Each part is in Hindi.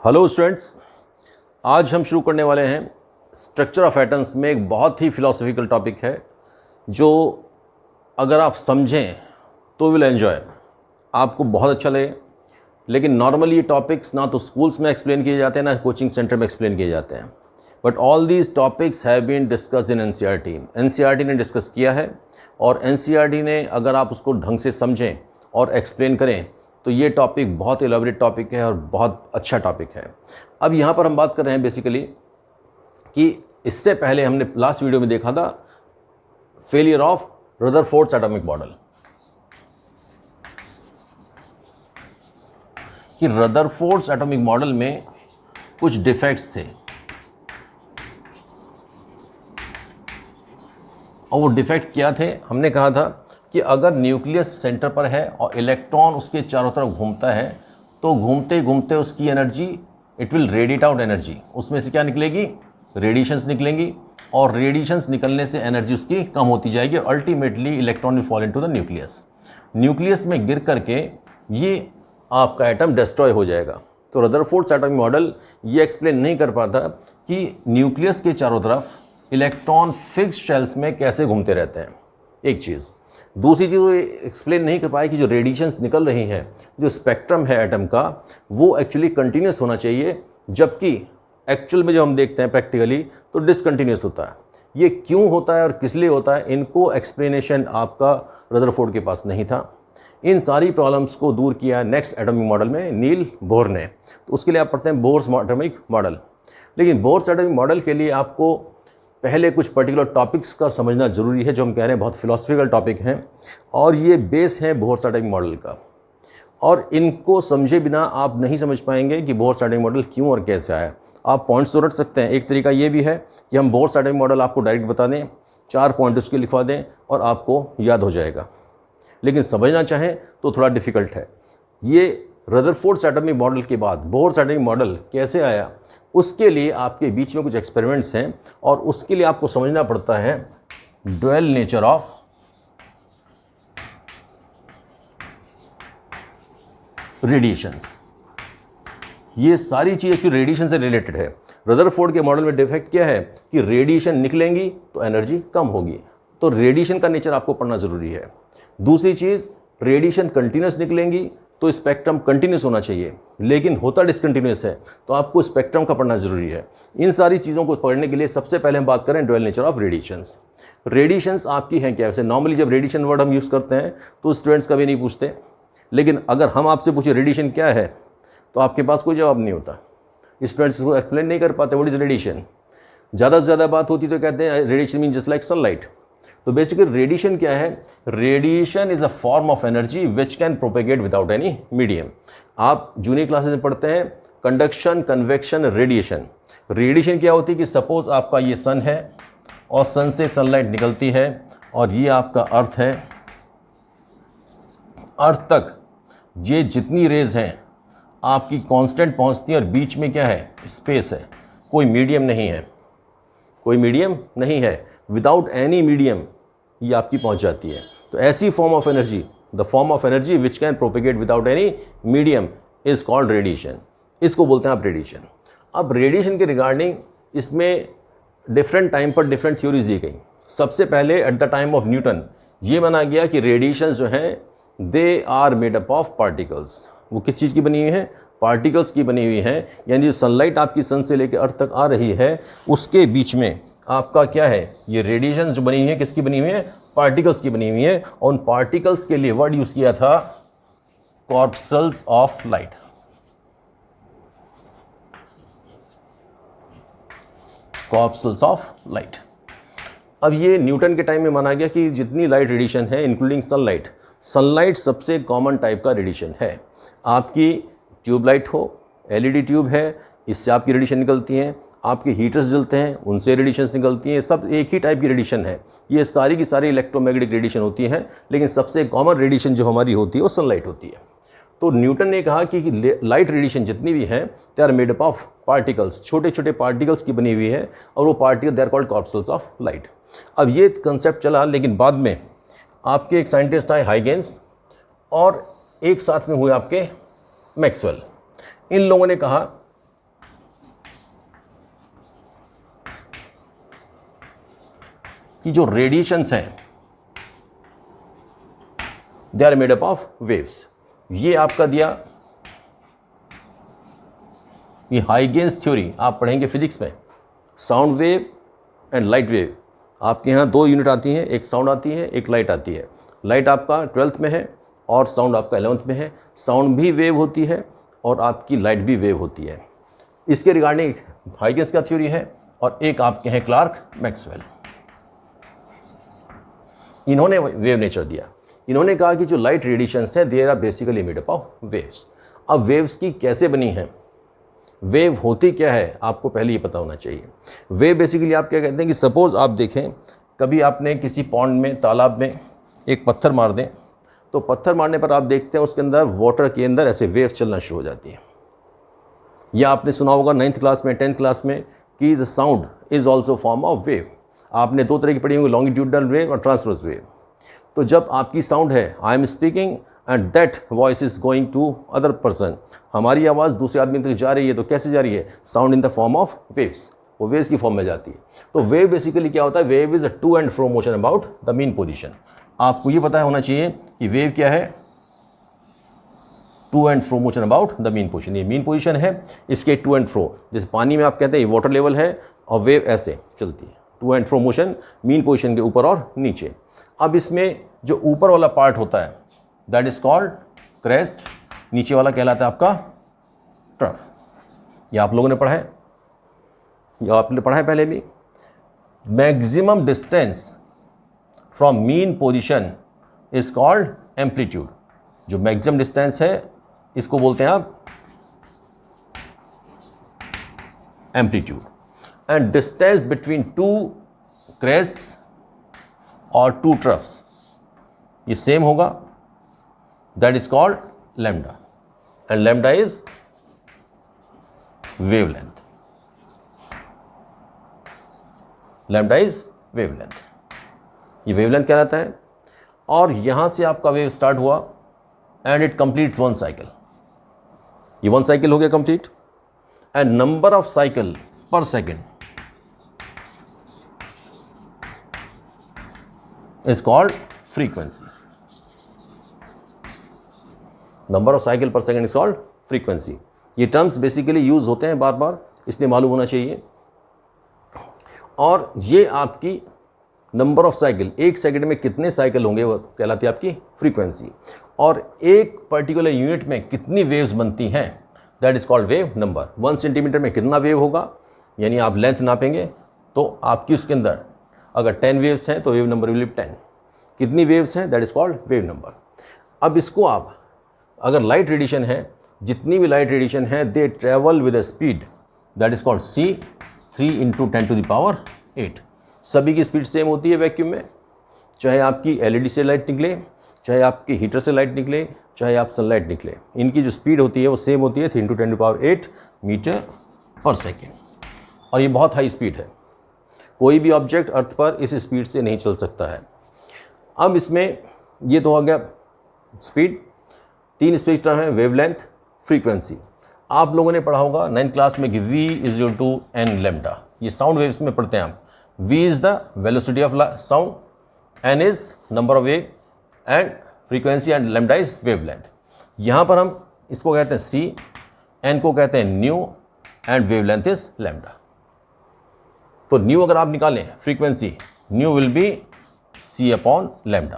हेलो स्टूडेंट्स, आज हम शुरू करने वाले हैं स्ट्रक्चर ऑफ एटम्स में एक बहुत ही फिलोसॉफिकल टॉपिक है जो अगर आप समझें तो विल एन्जॉय, आपको बहुत अच्छा लगे। लेकिन नॉर्मली ये टॉपिक्स ना तो स्कूल्स में एक्सप्लेन किए जाते हैं ना कोचिंग सेंटर में एक्सप्लेन किए जाते हैं, but all these topics have been discussed in NCERT ने डिस्कस किया है। और एनसीईआरटी ने अगर आप उसको ढंग से समझें और एक्सप्लेन करें तो ये टॉपिक बहुत एलाबोरेट टॉपिक है और बहुत अच्छा टॉपिक है। अब यहाँ पर हम बात कर रहे हैं बेसिकली कि इससे पहले हमने लास्ट वीडियो में देखा था failure of Rutherford's atomic model, कि रदरफोर्ड्स एटॉमिक मॉडल में कुछ डिफेक्ट्स थे और वो डिफेक्ट क्या थे। हमने कहा था कि अगर न्यूक्लियस सेंटर पर है और इलेक्ट्रॉन उसके चारों तरफ घूमता है तो घूमते घूमते उसकी energy it will radiate out energy, उसमें से क्या निकलेगी, रेडिएशंस निकलेंगी और रेडिएशंस निकलने से एनर्जी उसकी कम होती जाएगी और ultimately electron will fall into the nucleus में गिर करके ये आपका एटम डिस्ट्रॉय हो जाएगा। तो रदरफोर्ड्स एटॉमिक मॉडल ये एक्सप्लेन नहीं कर पाता कि न्यूक्लियस के चारों तरफ इलेक्ट्रॉन फिक्स्ड शेल्स में कैसे घूमते रहते हैं, एक चीज़। दूसरी चीज़ वो एक्सप्लेन नहीं कर पाए कि जो रेडिएशंस निकल रही हैं, जो स्पेक्ट्रम है एटम का, वो एक्चुअली कंटिन्यूस होना चाहिए, जबकि एक्चुअल में जो हम देखते हैं प्रैक्टिकली तो डिसकंटिन्यूस होता है। ये क्यों होता है और किस लिए होता है, इनको एक्सप्लेनेशन आपका रदरफोर्ड के पास नहीं था। इन सारी प्रॉब्लम्स को दूर किया नेक्स्ट एटॉमिक मॉडल में नील बोर ने। तो उसके लिए आप पढ़ते हैं बोर्स एटॉमिक मॉडल। लेकिन बोर्स एटॉमिक मॉडल के लिए आपको पहले कुछ पर्टिकुलर टॉपिक्स का समझना ज़रूरी है, जो हम कह रहे हैं बहुत फिलोसफिकल टॉपिक हैं और ये बेस है बोर्स एटॉमिक मॉडल का। और इनको समझे बिना आप नहीं समझ पाएंगे कि बोर्स एटॉमिक मॉडल क्यों और कैसे आया। आप पॉइंट्स तो रट सकते हैं, एक तरीका ये भी है कि हम बोर्स एटॉमिक मॉडल आपको डायरेक्ट बता दें, 4 पॉइंट उसके लिखवा दें और आपको याद हो जाएगा। लेकिन समझना चाहें तो थोड़ा डिफ़िकल्ट है। ये रदरफोर्ड्स एटॉमिक मॉडल के बाद बोर्स एटॉमिक मॉडल कैसे आया, उसके लिए आपके बीच में कुछ एक्सपेरिमेंट्स हैं और उसके लिए आपको समझना पड़ता है ड्वेल नेचर ऑफ रेडिएशंस। ये सारी चीज़ें कि रेडिएशन से रिलेटेड है। रदरफोर्ड के मॉडल में डिफेक्ट क्या है कि रेडिएशन निकलेंगी तो एनर्जी कम होगी, तो रेडिएशन का नेचर आपको पढ़ना ज़रूरी है। दूसरी चीज़, रेडिएशन कंटिन्यूस निकलेंगी तो स्पेक्ट्रम कंटिन्यूस होना चाहिए, लेकिन होता डिसकंटिन्यूस है, तो आपको स्पेक्ट्रम का पढ़ना ज़रूरी है। इन सारी चीज़ों को पढ़ने के लिए सबसे पहले हम बात करें dual nature of radiations. Radiations आपकी हैं क्या? वैसे नॉर्मली जब रेडिएशन वर्ड हम यूज़ करते हैं तो स्टूडेंट्स कभी नहीं पूछते, लेकिन अगर हम आपसे पूछे रेडिएशन क्या है तो आपके पास कोई जवाब नहीं होता। स्टूडेंट्स को एक्सप्लेन नहीं कर पाते व्हाट इज़ रेडिएशन। ज़्यादा से ज़्यादा बात होती तो कहते हैं radiation mean just like sunlight. तो बेसिकली रेडिएशन क्या है? Radiation is a form of energy which can propagate without any medium. आप जूनियर क्लासेस में पढ़ते हैं कंडक्शन, कन्वेक्शन, रेडिएशन। रेडिएशन क्या होती है कि सपोज आपका ये सन है और सन से सनलाइट निकलती है और ये आपका अर्थ है। अर्थ तक ये जितनी रेज हैं आपकी कांस्टेंट पहुंचती है और बीच में क्या है? स्पेस है, कोई मीडियम नहीं है, कोई मीडियम नहीं है। विदाउट एनी मीडियम ये आपकी पहुंच जाती है। तो ऐसी form of energy, the form of energy which can propagate without any medium is called radiation. इसको बोलते हैं आप रेडिएशन। अब रेडिएशन के रिगार्डिंग इसमें डिफरेंट टाइम पर डिफरेंट थ्योरीज दी गई। सबसे पहले at the time of Newton ये माना गया कि रेडिएशन जो हैं they are made up of particles. वो किस चीज़ की बनी हुई है? पार्टिकल्स की बनी हुई है। यानी जो सनलाइट आपकी सन से लेकर अर्थ तक आ रही है उसके बीच में आपका क्या है? ये रेडिएशन जो बनी हुई है किसकी बनी हुई है? पार्टिकल्स की बनी हुई है। और उन पार्टिकल्स के लिए वर्ड यूज़ किया था corpuscles of light. Corpuscles of light. अब ये न्यूटन के टाइम में माना गया कि जितनी लाइट रेडिएशन है इंक्लूडिंग सनलाइट, सनलाइट सबसे कॉमन टाइप का रेडिएशन है। आपकी ट्यूबलाइट हो, एलईडी ट्यूब है, इससे आपकी रेडिएशन निकलती हैं। आपके हीटर्स जलते हैं, उनसे रेडिएशंस निकलती हैं। सब एक ही टाइप की रेडिएशन है। ये सारी की सारी इलेक्ट्रोमैग्नेटिक रेडिएशन होती हैं, लेकिन सबसे कॉमन रेडिएशन जो हमारी होती है वो सनलाइट होती है। तो न्यूटन ने कहा कि लाइट रेडिएशन जितनी भी हैं they are made up of particles, छोटे छोटे पार्टिकल्स की बनी हुई है और वो particle they are called corpuscles of light. अब ये कंसेप्ट चला, लेकिन बाद में आपके एक साइंटिस्ट आए हाइगेंस और एक साथ में हुए आपके मैक्सवेल। इन लोगों ने कहा कि जो रेडिएशंस हैं they are made up of waves. ये आपका दिया, ये हाइगेन्स थ्योरी आप पढ़ेंगे फिजिक्स में, sound wave and light wave. आपके यहाँ 2 यूनिट आती हैं, एक साउंड आती है, एक लाइट आती है। लाइट आपका 12th में है और साउंड आपका 11th में है। साउंड भी वेव होती है और आपकी लाइट भी वेव होती है। इसके रिगार्डिंग हाइगेन्स का थ्योरी है और एक आपके हैं क्लार्क मैक्सवेल। इन्होंने वेव नेचर दिया। इन्होंने कहा कि जो लाइट रेडिएशंस है they are basically made up of waves. अब वेव्स की कैसे बनी है, वेव होती क्या है, आपको पहले ये पता होना चाहिए। वेव बेसिकली आप क्या कहते हैं कि सपोज़ आप देखें, कभी आपने किसी पॉन्ड में, तालाब में एक पत्थर मार दें, तो पत्थर मारने पर आप देखते हैं उसके अंदर, वाटर के अंदर ऐसे वेव्स चलना शुरू हो जाती है। या आपने सुना होगा 9th क्लास में, 10th क्लास में कि the sound is also form of wave. आपने 2 तरह की पढ़ी होंगी, लॉन्गिट्यूडनल वेव और ट्रांसवर्स वेव। तो जब आपकी साउंड है, I am speaking and that voice is going to other person, हमारी आवाज़ दूसरे आदमी तक जा रही है, तो कैसे जा रही है, sound in the form of waves, वो वेव्स की फॉर्म में जाती है। तो वेव बेसिकली क्या होता है, wave is a to and fro motion about the mean position. आपको ये पता होना चाहिए कि वेव क्या है, to and fro motion about the mean position. ये मीन पोजीशन है, इसके टू एंड फ्रो, जैसे पानी में आप कहते हैं ये वाटर लेवल है और वेव ऐसे चलती है, to and fro motion mean position के ऊपर और नीचे। अब इसमें जो ऊपर वाला पार्ट होता है दैट इज कॉल्ड क्रेस्ट, नीचे वाला कहलाता है आपका ट्रफ। ये आप लोगों ने पढ़ा है, या आपने पढ़ा है पहले भी। Maximum distance from mean position is called amplitude. जो मैक्सिमम डिस्टेंस है इसको बोलते हैं आप एम्पलीट्यूड। एंड डिस्टेंस बिटवीन 2 क्रेस्ट्स और 2 ट्रफ्स ये सेम होगा, that is called lambda, and lambda is wavelength. Lambda is wavelength, ये वेवलेंथ कहलाता है। और यहां से आपका वेव स्टार्ट हुआ एंड इट कंप्लीट 1 साइकिल। ये 1 साइकिल हो गया complete, and number of cycle पर second is called frequency. Number of cycle per second is called frequency. ये टर्म्स बेसिकली यूज होते हैं बार बार, इसलिए मालूम होना चाहिए। और ये आपकी नंबर ऑफ साइकिल, 1 सेकंड में कितने साइकिल होंगे वो कहलाती है आपकी फ्रीक्वेंसी। और एक पर्टिकुलर यूनिट में कितनी वेव्स बनती हैं that is called wave number. 1 centimetre में कितना वेव होगा, यानी आप लेंथ नापेंगे तो आपकी उसके अंदर अगर 10 वेव्स हैं तो वेव नंबर विल बी 10। कितनी वेव्स हैं that is called wave number. अब इसको आप अगर लाइट रेडिएशन है, जितनी भी लाइट रेडिएशन है they travel with a speed that is called c 3 × 10⁸। सभी की स्पीड सेम होती है वैक्यूम में, चाहे आपकी एलईडी से लाइट निकले, चाहे आपकी हीटर से लाइट निकले, चाहे आप सनलाइट निकले, इनकी जो स्पीड होती है वो सेम होती है 3 × 10⁸ मीटर पर सेकेंड। और ये बहुत हाई स्पीड है, कोई भी ऑब्जेक्ट अर्थ पर इस स्पीड से नहीं चल सकता है। अब इसमें ये तो हो गया स्पीड। 3 स्पेस टर्म है, वेवलेंथ, फ्रीक्वेंसी। आप लोगों ने पढ़ा होगा 9th क्लास में कि v = n लैम्डा। ये साउंड वेव्स में पढ़ते हैं आप। v is the velocity of sound, n is number of wave and frequency and lambda is wavelength. यहाँ पर हम इसको कहते हैं c, n को कहते हैं new and wavelength is lambda. तो न्यू अगर आप निकालें frequency, new will be c/λ।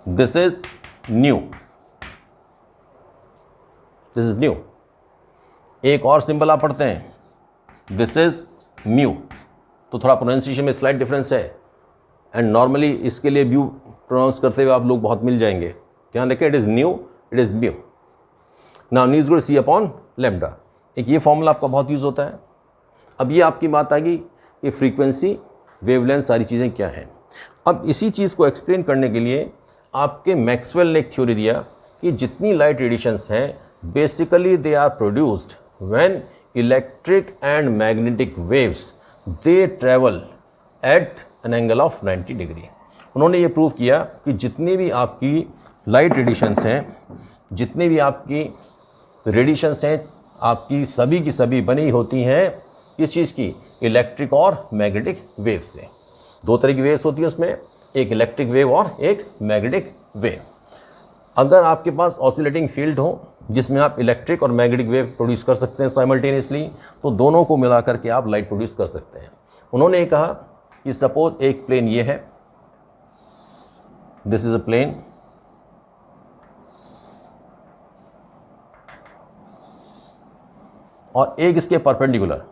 This is new, this is new. एक और सिंबल आप पढ़ते हैं, दिस इज म्यू। तो थोड़ा प्रोनाउंसिएशन में स्लाइट डिफरेंस है, एंड नॉर्मली इसके लिए म्यू प्रोनाउंस करते हुए आप लोग बहुत मिल जाएंगे। ध्यान रखें, it is new, it is mu. Now new is equal c/λ। एक ये फॉर्मूला आपका बहुत यूज़ होता है। अब ये आपकी बात आ गई कि फ्रीक्वेंसी, वेवलेंथ, सारी चीज़ें क्या हैं। अब इसी चीज़ को एक्सप्लेन करने के लिए आपके मैक्सवेल ने एक थ्योरी दिया कि जितनी लाइट रेडिएशंस हैं basically they are produced when electric and magnetic waves they travel at an angle of 90 degree. उन्होंने ये प्रूव किया कि जितनी भी आपकी लाइट रेडिएशंस हैं, जितनी भी आपकी रेडिएशंस हैं, आपकी सभी की सभी बनी होती हैं किस चीज़ की? इलेक्ट्रिक और मैग्नेटिक वेव से। दो तरह की वेव्स होती है उसमें, एक इलेक्ट्रिक वेव और एक मैग्नेटिक वेव। अगर आपके पास ऑसिलेटिंग फील्ड हो जिसमें आप इलेक्ट्रिक और मैग्नेटिक वेव प्रोड्यूस कर सकते हैं साइमल्टेनियसली, तो दोनों को मिला करके आप लाइट प्रोड्यूस कर सकते हैं। उन्होंने ये कहा कि सपोज एक प्लेन ये है, दिस इज अ प्लेन, और एक इसके परपेंडिकुलर,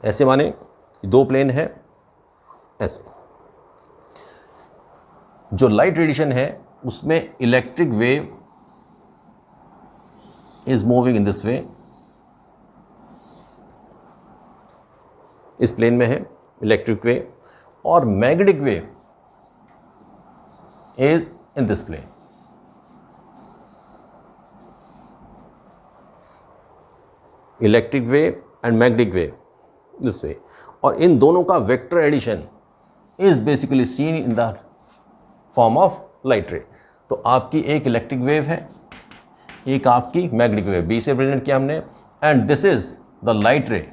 ऐसे माने दो प्लेन है ऐसे। जो लाइट रेडिएशन है उसमें electric wave is moving in this way, इस प्लेन में है इलेक्ट्रिक वेव, और magnetic wave is in this plane. Electric wave and magnetic wave this way, और इन दोनों का vector addition is basically seen in the form of light ray. तो आपकी एक इलेक्ट्रिक वेव है, एक आपकी मैग्नेटिक वेव, बी से प्रेजेंट किया हमने, and this is the light ray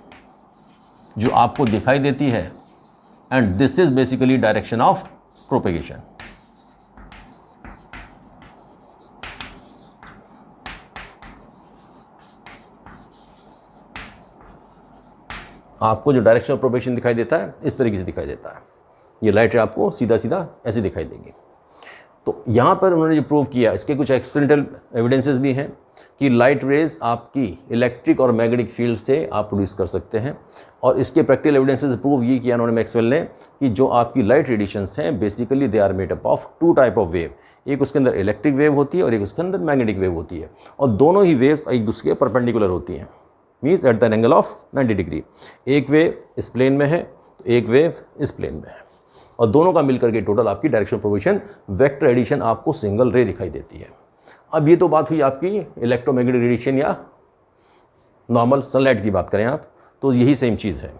जो आपको दिखाई देती है, and this is basically direction of propagation. आपको जो डायरेक्शन ऑफ प्रोपेगेशन दिखाई देता है इस तरीके से दिखाई देता है, ये लाइट रे आपको सीधा सीधा ऐसे दिखाई देंगी। तो यहाँ पर उन्होंने जो प्रूव किया, इसके कुछ एक्सपेरिमेंटल एविडेंसेस भी हैं कि लाइट रेज आपकी इलेक्ट्रिक और मैग्नेटिक फील्ड से आप प्रोड्यूस कर सकते हैं, और इसके प्रैक्टिकल एविडेंसेस प्रूव ये किया उन्होंने मैक्सवेल ने कि जो आपकी लाइट रेडिएशंस हैं basically they are made up of two type of wave, एक उसके अंदर इलेक्ट्रिक वेव होती है और एक उसके अंदर मैग्नेटिक वेव होती है, और दोनों ही वेव्स एक दूसरे के परपेंडिकुलर होती हैं, means at the angle of 90 degree. एक वेव इस प्लेन में है, एक वेव इस प्लेन में है, और दोनों का मिलकर के टोटल आपकी direction of propagation vector addition आपको सिंगल रे दिखाई देती है। अब ये तो बात हुई आपकी इलेक्ट्रोमैग्नेटिक रेडिएशन या नॉर्मल सनलाइट की बात करें आप, तो यही सेम चीज़ है।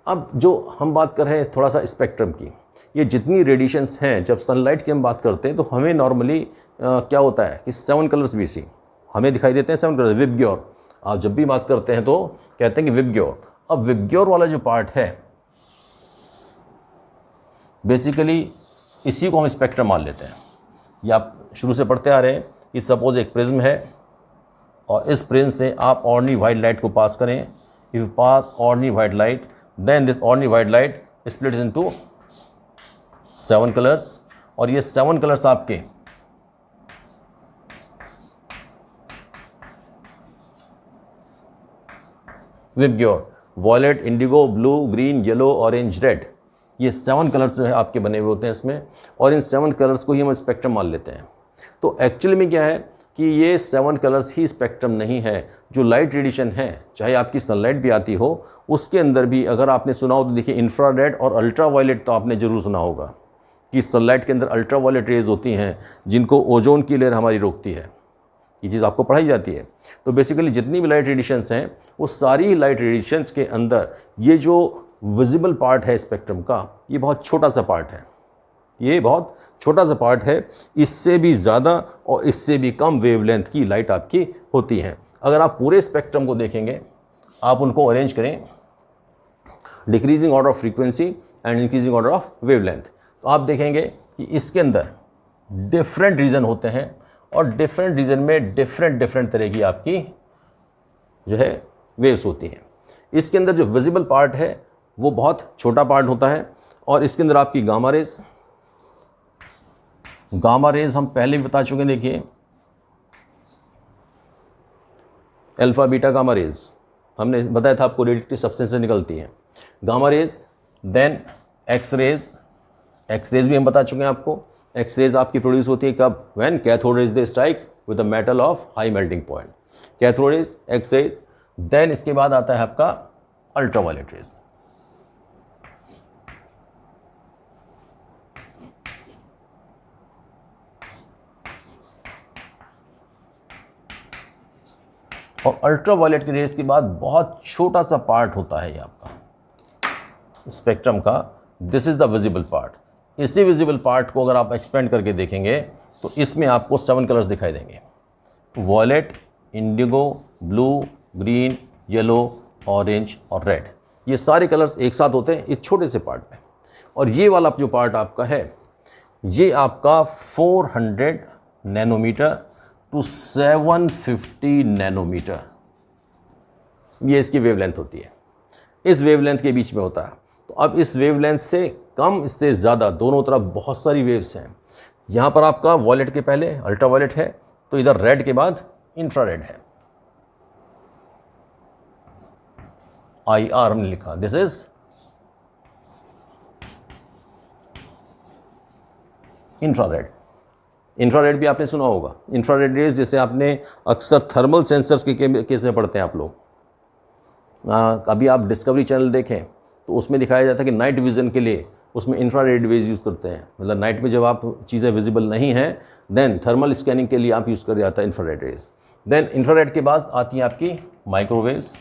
अब जो हम बात कर रहे हैं थोड़ा सा स्पेक्ट्रम की, ये जितनी रेडिएशंस हैं, जब सनलाइट की हम बात करते हैं तो हमें नॉर्मली क्या होता है कि 7 कलर्स भी सी हमें दिखाई देते हैं, 7 कलर्स। विबग्योर आप जब भी बात करते हैं तो कहते हैं कि विबग्योर। अब विबग्योर वाला जो पार्ट है बेसिकली इसी को हम स्पेक्ट्रम मान लेते हैं। ये आप शुरू से पढ़ते आ रहे हैं कि सपोज एक प्रिज्म है और इस प्रिज्म से आप ऑर्डिनरी वाइट लाइट को पास करें। If you pass ordinary white light then this ordinary white light splits into 7 colours, और ये 7 कलर्स आपके VIBGYOR, violet, indigo, blue, green, yellow, orange, red, ये 7 कलर्स जो है आपके बने हुए होते हैं इसमें, और इन 7 कलर्स को ही हम स्पेक्ट्रम मान लेते हैं। तो एक्चुअली में क्या है कि ये 7 कलर्स ही स्पेक्ट्रम नहीं है। जो लाइट रेडिएशन है, चाहे आपकी सनलाइट भी आती हो, उसके अंदर भी अगर आपने सुना हो तो देखिए इंफ्रारेड और अल्ट्रा वायलेट तो आपने ज़रूर सुना होगा कि सनलाइट के अंदर अल्ट्रा वायलेट रेज होती हैं जिनको ओजोन की लेयर हमारी रोकती है। ये चीज़ आपको पढ़ाई जाती है। तो बेसिकली जितनी भी लाइट रेडिएशंस हैं वो सारी लाइट रेडिएशंस के अंदर ये जो विजिबल पार्ट है स्पेक्ट्रम का, ये बहुत छोटा सा पार्ट है, ये बहुत छोटा सा पार्ट है। इससे भी ज़्यादा और इससे भी कम वेवलेंथ की लाइट आपकी होती है। अगर आप पूरे स्पेक्ट्रम को देखेंगे, आप उनको अरेंज करें decreasing order of frequency and increasing order of wavelength, तो आप देखेंगे कि इसके अंदर डिफरेंट रीजन होते हैं, और डिफरेंट रीजन में डिफरेंट तरह की आपकी जो है वेव्स होती हैं। इसके अंदर जो विजिबल पार्ट है वो बहुत छोटा पार्ट होता है, और इसके अंदर आपकी गामा रेज हम पहले भी बता चुके हैं। देखिए अल्फा बीटा गामा रेज हमने बताया था आपको, रेडिएटिव सब्सटेंस से निकलती हैं gamma rays. Then X rays भी हम बता चुके हैं आपको। एक्स रेज आपकी प्रोड्यूस होती है कब? When cathode rays they strike with a metal of high melting point. Cathode rays, X rays. Then इसके बाद आता है आपका अल्ट्रावायलेट रेज। और अल्ट्रावायलेट की रेज के बाद बहुत छोटा सा पार्ट होता है ये आपका स्पेक्ट्रम का, this is the visible part. इसी विजिबल पार्ट को अगर आप एक्सपेंड करके देखेंगे तो इसमें आपको 7 कलर्स दिखाई देंगे, violet, indigo, blue, green, yellow, orange और रेड। ये सारे कलर्स एक साथ होते हैं एक छोटे से पार्ट में। और ये वाला जो पार्ट आपका है ये आपका 400 नैनोमीटर टू 750 नैनोमीटर, ये इसकी वेवलेंथ होती है। इस वेवलेंथ के बीच में होता है। तो अब इस वेवलेंथ से कम, इससे ज़्यादा, दोनों तरफ बहुत सारी वेव्स हैं। यहाँ पर आपका वॉयलेट के पहले अल्ट्रा वॉयलेट है, तो इधर रेड के बाद इंफ्रारेड है। IR हमने लिखा, दिस इज इंफ्रारेड। इंफ्रारेड भी आपने सुना होगा। इंफ्रारेड रेज जैसे आपने अक्सर थर्मल सेंसर्स के केस में पढ़ते हैं आप लोग। अभी आप डिस्कवरी चैनल देखें तो उसमें दिखाया जाता है कि नाइट विज़न के लिए उसमें इंफ्रारेड वेज यूज़ करते हैं। मतलब नाइट में जब आप चीज़ें विजिबल नहीं हैं देन थर्मल स्कैनिंग के लिए आप यूज़ कर जाता है इंफ्रारेड रेज। देन इंफ्रारेड के बाद आती हैं आपकी माइक्रोवेव्स।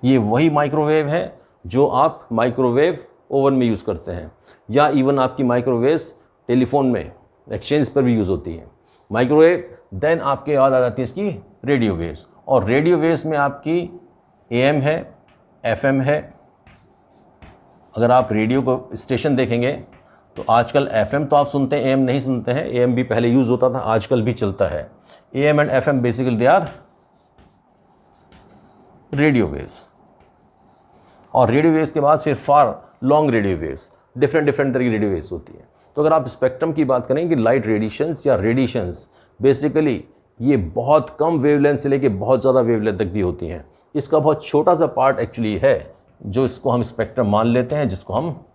ये वही माइक्रोवेव है जो आप माइक्रोवेव ओवन में यूज़ करते हैं, या इवन आपकी माइक्रोवेव्स टेलीफोन में एक्सचेंज पर भी यूज़ होती हैं माइक्रोवेव। देन आपके याद आ जाती है इसकी रेडियो वेव्स, और रेडियो वेव्स में आपकी AM है, FM है। अगर आप रेडियो को स्टेशन देखेंगे तो आजकल FM तो आप सुनते हैं, AM नहीं सुनते हैं। AM भी पहले यूज़ होता था, आजकल भी चलता है। AM and FM basically they are radio waves. और रेडियो वेव्स के बाद फिर far long radio waves, different तरह की रेडियो वेव्स होती हैं। तो अगर आप स्पेक्ट्रम की बात करें कि लाइट रेडिएशंस या रेडिएशंस, बेसिकली ये बहुत कम वेवलेंथ से लेके बहुत ज़्यादा वेवलेंथ तक भी होती हैं। इसका बहुत छोटा सा पार्ट एक्चुअली है जो इसको हम स्पेक्ट्रम मान लेते हैं, जिसको हम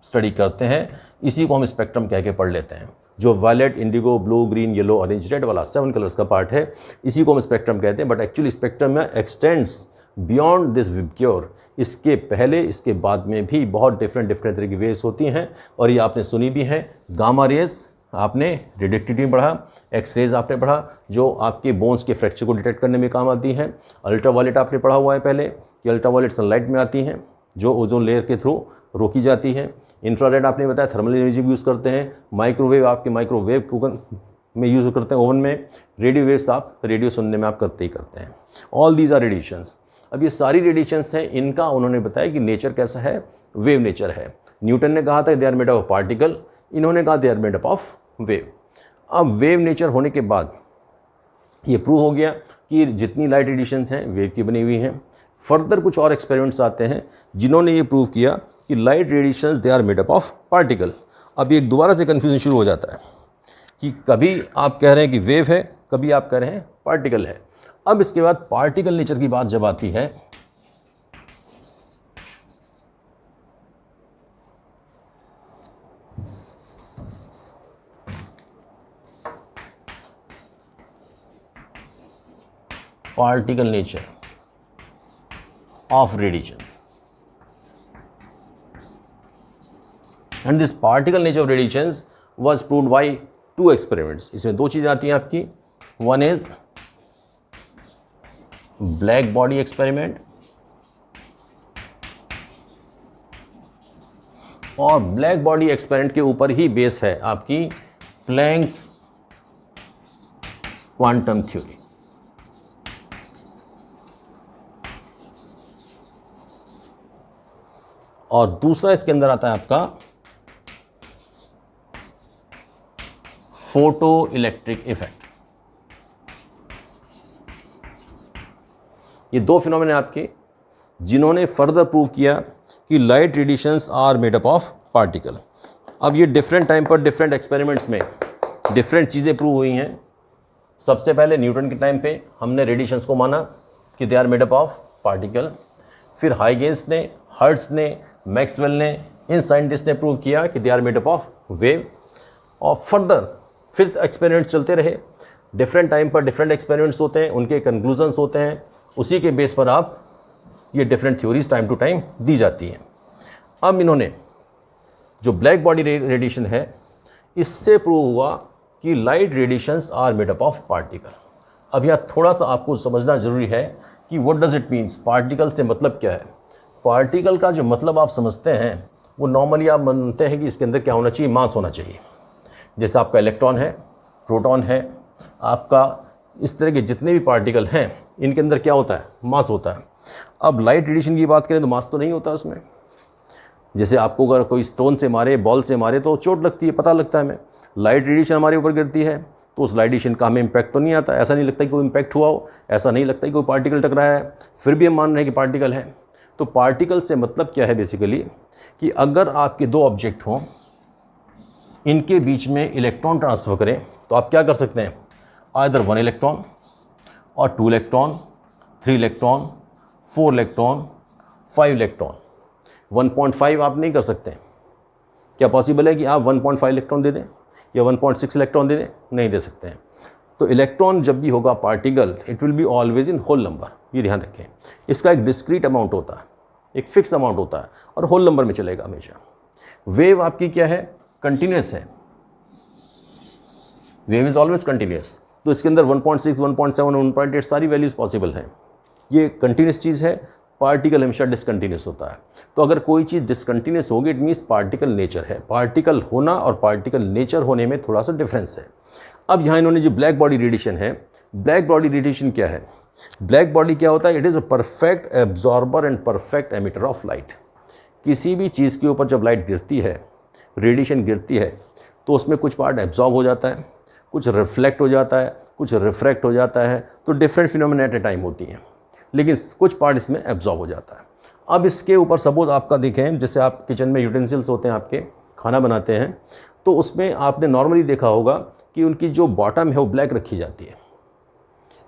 स्टडी करते हैं, इसी को हम स्पेक्ट्रम कह के पढ़ लेते हैं। जो violet, indigo, blue, green, yellow, orange, red वाला 7 कलर्स का पार्ट है, इसी को हम स्पेक्ट्रम कहते हैं। बट एक्चुअली स्पेक्ट्रम में एक्सटेंड्स बियॉन्ड दिस विबग्योर। इसके पहले, इसके बाद में भी बहुत डिफरेंट तरह की वेव्स होती हैं, और ये आपने सुनी भी हैं। गामा रेज आपने रेडिएक्टिविटी में पढ़ा, एक्स रेज आपने पढ़ा जो आपके बोन्स के फ्रैक्चर को डिटेक्ट करने में काम आती हैं। अल्ट्रा वायलेट आपने पढ़ा हुआ है पहले कि अल्ट्रा वायलेट सनलाइट में आती हैं जो ओजोन लेयर के थ्रू रोकी जाती है। इंफ्रारेड आपने बताया थर्मल एनर्जी भी यूज़ करते हैं। माइक्रोवेव आपके माइक्रोवेव कुकर में यूज़ करते हैं, ओवन में। रेडियो वेव्स आप रेडियो सुनने में आप करते ही करते हैं। All these are radiations. अब ये सारी रेडिएशंस हैं, इनका उन्होंने बताया कि नेचर कैसा है, वेव नेचर है। न्यूटन ने कहा था they are made of particle, इन्होंने कहा they are made up of wave. अब वेव नेचर होने के बाद ये प्रूव हो गया कि जितनी लाइट रेडिएशंस हैं वेव की बनी हुई हैं। फर्दर कुछ और एक्सपेरिमेंट्स आते हैं जिन्होंने ये प्रूव किया कि light radiations they are made up of particle. अब ये दोबारा से कन्फ्यूजन शुरू हो जाता है कि कभी आप कह रहे हैं कि वेव है, कभी आप कह रहे हैं पार्टिकल है। अब इसके बाद पार्टिकल नेचर की बात जब आती है particle nature of radiations, and this particle nature of radiations was proved by 2 experiments. इसमें 2 चीज़ें आती हैं आपकी। One is black body experiment, और ब्लैक बॉडी एक्सपेरिमेंट के ऊपर ही बेस है आपकी प्लैंक्स क्वांटम थ्योरी। और दूसरा इसके अंदर आता है आपका फोटो इलेक्ट्रिक इफेक्ट। ये 2 फिनोमेना आपके जिन्होंने फर्दर प्रूव किया कि light radiations are made up of particle. अब ये डिफरेंट टाइम पर डिफरेंट एक्सपेरिमेंट्स में डिफरेंट चीज़ें प्रूव हुई हैं। सबसे पहले न्यूटन के टाइम पे हमने रेडिएशंस को माना कि they are made up of particle. फिर हाइगेंस ने, हर्ट्ज ने, मैक्सवेल ने, इन साइंटिस्ट ने प्रूव किया कि they are made up of wave. और फर्दर फिर एक्सपेरिमेंट्स चलते रहे। डिफरेंट टाइम पर डिफरेंट एक्सपेरिमेंट्स होते हैं, उनके कंक्लूजन्स होते हैं, उसी के बेस पर आप ये different theories time to time दी जाती हैं। अब इन्होंने जो ब्लैक बॉडी रेडिएशन है, इससे प्रूव हुआ कि light radiations are made up of particle. अब यहाँ थोड़ा सा आपको समझना ज़रूरी है कि what does it means, particle से मतलब क्या है। पार्टिकल का जो मतलब आप समझते हैं वो नॉर्मली आप मानते हैं कि इसके अंदर क्या होना चाहिए, मास होना चाहिए। जैसे आपका इलेक्ट्रॉन है, प्रोटॉन है, आपका इस तरह के जितने भी पार्टिकल हैं इनके अंदर क्या होता है, मास होता है। अब लाइट रेडिएशन की बात करें तो मास तो नहीं होता उसमें। जैसे आपको अगर कोई स्टोन से मारे, बॉल से मारे तो चोट लगती है, पता लगता है हमें। लाइट रेडिएशन हमारे ऊपर गिरती है तो उस लाइट रेडिएशन का हमें इम्पैक्ट तो नहीं आता, ऐसा नहीं लगता कि कोई इम्पैक्ट हुआ हो, ऐसा नहीं लगता कि कोई पार्टिकल टकराया है, फिर भी हम मान रहे हैं कि पार्टिकल है। तो पार्टिकल से मतलब क्या है बेसिकली कि अगर आपके दो ऑब्जेक्ट हों, इनके बीच में इलेक्ट्रॉन ट्रांसफ़र करें तो आप क्या कर सकते हैं, आइदर 1 इलेक्ट्रॉन और 2 इलेक्ट्रॉन, 3 इलेक्ट्रॉन, 4 इलेक्ट्रॉन, 5 इलेक्ट्रॉन। 1.5 आप नहीं कर सकते। क्या पॉसिबल है कि आप 1.5 इलेक्ट्रॉन दे दें या 1.6 इलेक्ट्रॉन दे दें? नहीं दे सकते हैं। तो इलेक्ट्रॉन जब भी होगा particle, it will be always in whole number, ये ध्यान रखें। इसका एक डिस्क्रीट अमाउंट होता है, एक फिक्स अमाउंट होता है और होल नंबर में चलेगा हमेशा। वेव आपकी क्या है, कंटिन्यूस है, वेव इज ऑलवेज कंटिन्यूस। तो इसके अंदर 1.6, 1.7, 1.8 सारी वैल्यूज पॉसिबल हैं। ये कंटिन्यूस चीज़ है, पार्टिकल हमेशा डिसकंटिन्यूस होता है। तो अगर कोई चीज़ डिसकंटिन्यूस होगी इट मीन्स पार्टिकल नेचर है। पार्टिकल होना और पार्टिकल नेचर होने में थोड़ा सा डिफरेंस है। अब यहाँ इन्होंने जो ब्लैक बॉडी रेडिएशन है, ब्लैक बॉडी रेडिएशन क्या है, ब्लैक बॉडी क्या होता है, it is a perfect absorber and perfect emitter of light. किसी भी चीज़ के ऊपर जब लाइट गिरती है, रेडिएशन गिरती है, तो उसमें कुछ पार्ट एब्जॉर्ब हो जाता है, कुछ रिफ्लेक्ट हो जाता है, कुछ रिफ्रैक्ट हो जाता है। तो different phenomena at a time होती हैं, लेकिन कुछ पार्ट इसमें एब्जॉर्ब हो जाता है। अब इसके ऊपर सपोज आपका देखें, जैसे आप किचन में यूटेंसिल्स होते हैं, आपके खाना बनाते हैं, तो उसमें आपने नॉर्मली देखा होगा कि उनकी जो बॉटम है वो ब्लैक रखी जाती है।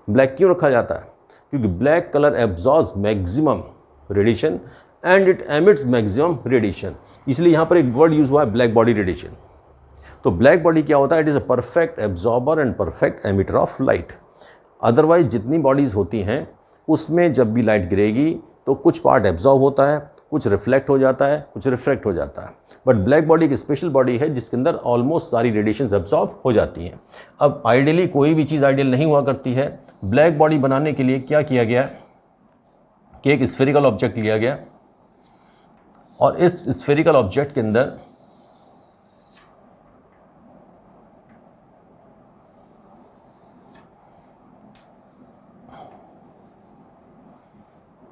ब्लैक क्यों रखा जाता है? क्योंकि black colour absorbs maximum radiation and it emits maximum radiation. इसलिए यहाँ पर एक वर्ड यूज़ हुआ है, ब्लैक बॉडी रेडिएशन। तो ब्लैक बॉडी क्या होता है, it is a perfect absorber and perfect emitter of light. Otherwise जितनी बॉडीज़ होती हैं उसमें जब भी लाइट गिरेगी तो कुछ पार्ट एब्जॉर्ब होता है, कुछ रिफ्लेक्ट हो जाता है, कुछ रिफ्रैक्ट हो जाता है। बट ब्लैक बॉडी एक स्पेशल बॉडी है जिसके अंदर ऑलमोस्ट सारी रेडिएशंस एब्जॉर्ब हो जाती हैं। अब आइडियली कोई भी चीज़ आइडियल नहीं हुआ करती है। ब्लैक बॉडी बनाने के लिए क्या किया गया कि एक स्फेरिकल ऑब्जेक्ट लिया गया और इस स्फेरिकल ऑब्जेक्ट के अंदर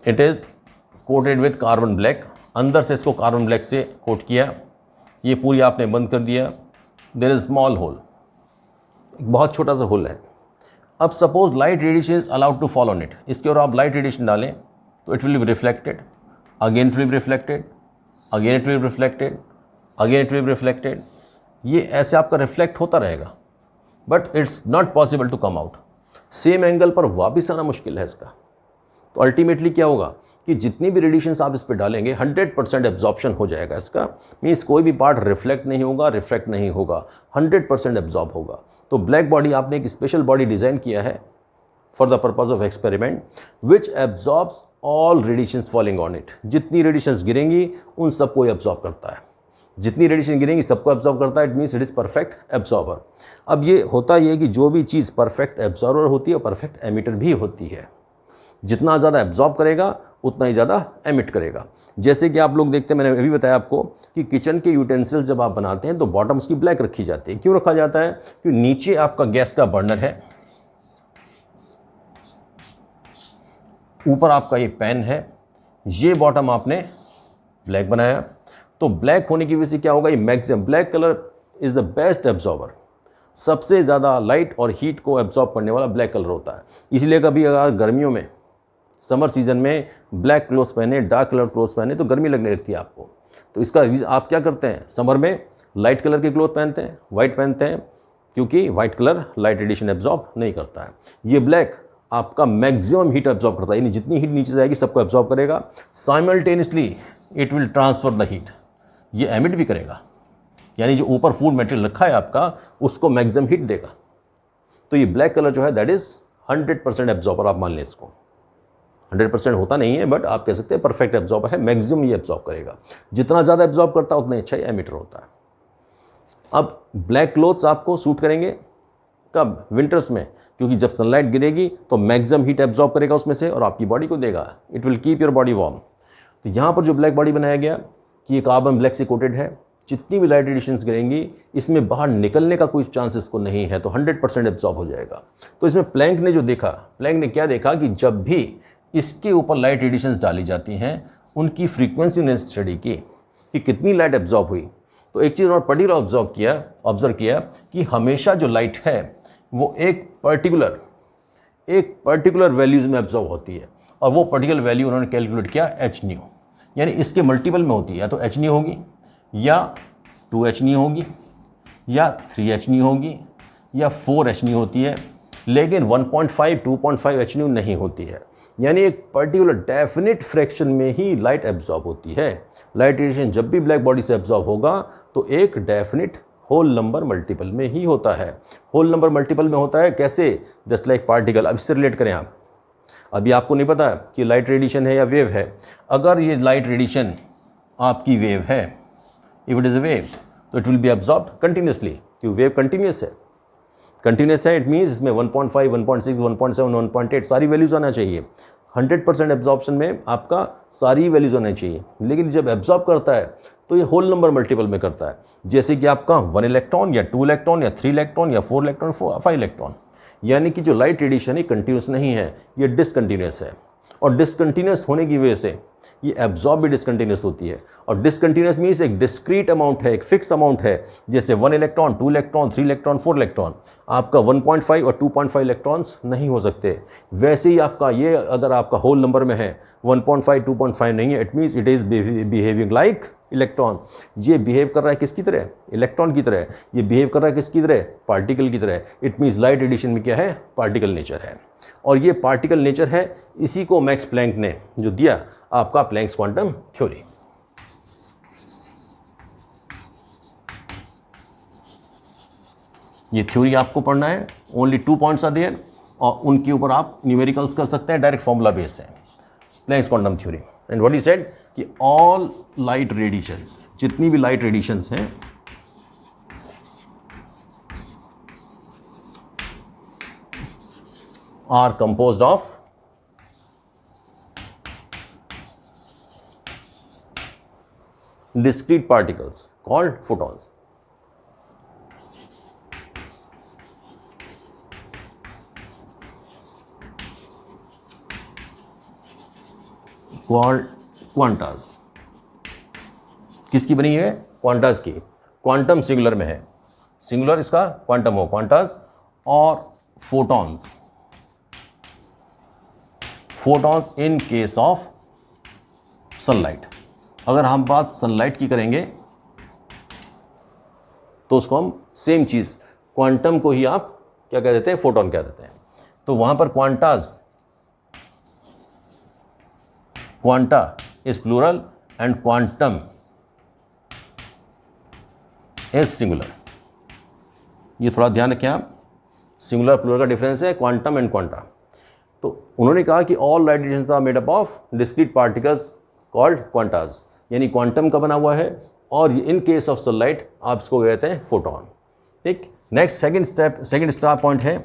it is coated with carbon black. अंदर से इसको कार्बन ब्लैक से कोट किया, ये पूरी आपने बंद कर दिया। देयर इज स्मॉल होल, एक बहुत छोटा सा होल है। अब suppose light radiation is allowed to fall on it, इसके ऊपर आप लाइट रेडिएशन डालें तो it will be reflected, again it will be reflected, again it will be reflected, again it will be reflected. ये ऐसे आपका रिफ्लेक्ट होता रहेगा, but it's not possible to come out. Same angle पर वापस आना मुश्किल है इसका। तो अल्टीमेटली क्या होगा कि जितनी भी रेडिएशंस आप इस पर डालेंगे 100% एब्जॉर्प्शन हो जाएगा इसका। मीन्स कोई भी पार्ट रिफ्लेक्ट नहीं होगा, रिफ्रैक्ट नहीं होगा, 100% एब्जॉर्ब होगा। तो ब्लैक बॉडी आपने एक स्पेशल बॉडी डिज़ाइन किया है for the purpose of experiment which absorbs all radiations falling on it. जितनी रेडिएशंस गिरेंगी उन सबको एब्जॉर्ब करता है, जितनी रेडिएशन गिरेंगी सबको एब्जॉर्ब करता है। It means it is perfect absorber. अब ये होता ये कि जो भी चीज़ परफेक्ट एब्जॉर्बर होती है परफेक्ट एमिटर भी होती है। जितना ज़्यादा एब्जॉर्ब करेगा उतना ही ज़्यादा एमिट करेगा। जैसे कि आप लोग देखते हैं, मैंने अभी बताया आपको कि किचन के यूटेंसिल्स जब आप बनाते हैं तो बॉटम उसकी ब्लैक रखी जाती है। क्यों रखा जाता है? क्योंकि नीचे आपका गैस का बर्नर है, ऊपर आपका ये पैन है, ये बॉटम आपने ब्लैक बनाया। तो ब्लैक होने की वजह से क्या होगा, ये maximum black colour is the best absorber. सबसे ज़्यादा लाइट और हीट को एब्जॉर्ब करने वाला ब्लैक कलर होता है। इसलिए कभी अगर गर्मियों में समर सीजन में ब्लैक क्लोथ्स पहने, डार्क कलर क्लोथ्स पहने तो गर्मी लगने लगती है आपको। तो इसका आप क्या करते हैं, समर में लाइट कलर के क्लोथ पहनते हैं, वाइट पहनते हैं, क्योंकि white colour light radiation absorb नहीं करता है। ये ब्लैक आपका मैक्सिमम हीट एब्जॉर्ब करता है, यानी जितनी हीट नीचे जाएगी सबको एब्जॉर्ब करेगा। Simultaneously it will transfer the heat, ये एमिट भी करेगा, यानी जो ऊपर फूड मटेरियल रखा है आपका उसको मैक्सिमम हीट देगा। तो ये ब्लैक कलर जो है दैट इज़ 100% एब्जॉर्बर। आप मान लें इसको, 100% होता नहीं है बट आप कह सकते हैं परफेक्ट एब्जॉर्बर है, मैक्सिमम ये एब्जॉर्ब करेगा। जितना ज़्यादा एब्जॉर्ब करता है उतना अच्छा ही एमिटर होता है। अब ब्लैक क्लोथ्स आपको सूट करेंगे, कब? विंटर्स में, क्योंकि जब सनलाइट गिरेगी तो मैक्सिमम हीट एब्जॉर्ब करेगा उसमें से और आपकी बॉडी को देगा। It will keep your body warm. तो यहाँ पर जो ब्लैक बॉडी बनाया गया कि ये कार्बन ब्लैक से कोटेड है, जितनी भी लाइट रेडिएशंस गिरेंगी इसमें बाहर निकलने का कोई चांसेस को नहीं है, तो 100% एब्जॉर्ब हो जाएगा। तो इसमें प्लैंक ने जो देखा, प्लैंक ने क्या देखा कि जब भी इसके ऊपर लाइट रेडिएशंस डाली जाती हैं उनकी फ्रीक्वेंसी ने स्टडी की कि कितनी लाइट एब्जॉर्ब हुई। तो एक चीज़ और पर्टिकुलर ऑब्जर्व किया कि हमेशा जो लाइट है वो एक पर्टिकुलर वैल्यूज़ में एब्जॉर्ब होती है, और वो पर्टिकुलर वैल्यू उन्होंने कैलकुलेट किया एच न्यू, यानी इसके मल्टीपल में होती है, या तो एच न्यू होगी या 2h न्यू होगी या 3h न्यू होगी या 4h न्यू होती है, लेकिन 1.5 2.5 h न्यू नहीं होती है। यानी एक पर्टिकुलर डेफिनेट फ्रैक्शन में ही लाइट एब्जॉर्ब होती है। लाइट रेडिएशन जब भी ब्लैक बॉडी से एब्जॉर्ब होगा तो एक डेफिनेट होल नंबर मल्टीपल में ही होता है। होल नंबर मल्टीपल में होता है कैसे? Just like particle. अब इससे रिलेट करें आप, अभी आपको नहीं पता कि लाइट रेडिएशन है या वेव है। अगर ये लाइट रेडिएशन आपकी वेव है, if it is a wave, तो it will be absorbed continuously, क्योंकि वेव कंटिन्यूस है। इट मीन्स इसमें 1.5 1.6 1.7 1.8 सारी वैल्यूज़ आना चाहिए। 100% एब्जॉर्प्शन में आपका सारी वैल्यूज़ आना चाहिए, लेकिन जब एब्जॉर्ब करता है तो ये होल नंबर मल्टीपल में करता है। जैसे कि आपका 1 इलेक्ट्रॉन या 2 इलेक्ट्रॉन या 3 इलेक्ट्रॉन या 4 इलेक्ट्रॉन 5 इलेक्ट्रॉन। यानी कि जो लाइट रेडिएशन है कंटिन्यूस नहीं है, ये डिसकंटिन्यूस है, और डिसकंटिन्यूस होने की वजह से ये एब्जॉर्ब भी डिसकंटिन्यूस होती है। और डिसकंटिन्यूस मीन्स एक डिस्क्रीट अमाउंट है, एक फिक्स अमाउंट है। जैसे 1 इलेक्ट्रॉन 2 इलेक्ट्रॉन 3 इलेक्ट्रॉन 4 इलेक्ट्रॉन, आपका 1.5 और 2.5 इलेक्ट्रॉन्स नहीं हो सकते। वैसे ही आपका ये अगर आपका होल नंबर में है 1.5 2.5 नहीं है, it means it is behaving like electron. ये बिहेव कर रहा है किसकी तरह? इलेक्ट्रॉन की तरह। ये बिहेव कर रहा है किसकी तरह? पार्टिकल की तरह। इट मीन्स लाइट रेडिएशन में क्या है? पार्टिकल नेचर है, और ये पार्टिकल नेचर है। इसी को मैक्स प्लैंक ने जो दिया आपका प्लैंक्स क्वांटम थ्योरी। ये थ्योरी आपको पढ़ना है, ओनली 2 पॉइंट्स आर देयर, और उनके ऊपर आप न्यूमेरिकल्स कर सकते हैं, डायरेक्ट फॉर्मूला बेस है Planck's quantum theory. And what he said कि ऑल लाइट रेडिएशंस, जितनी भी लाइट रेडिएशंस हैं, are composed of discrete particles called photons. Called quantas. किसकी बनी है? क्वांटास की। क्वांटम सिंगुलर में है, सिंगुलर इसका क्वांटम हो, क्वांटास। और photons, photons in case of sunlight. अगर हम बात सनलाइट की करेंगे तो उसको हम सेम चीज़, क्वांटम को ही आप क्या कह देते हैं? फोटोन कह देते हैं। तो वहाँ पर quantas, quanta is plural and quantum is singular. ये थोड़ा ध्यान रखें आप, सिंगुलर प्लूरल का डिफरेंस है क्वांटम एंड क्वांटा। तो उन्होंने कहा कि all light radiations are made up of discrete particles called quantas, यानी क्वांटम का बना हुआ है, और इन केस ऑफ सनलाइट आप इसको कहते हैं फोटोन। ठीक। नेक्स्ट सेकंड स्टार पॉइंट है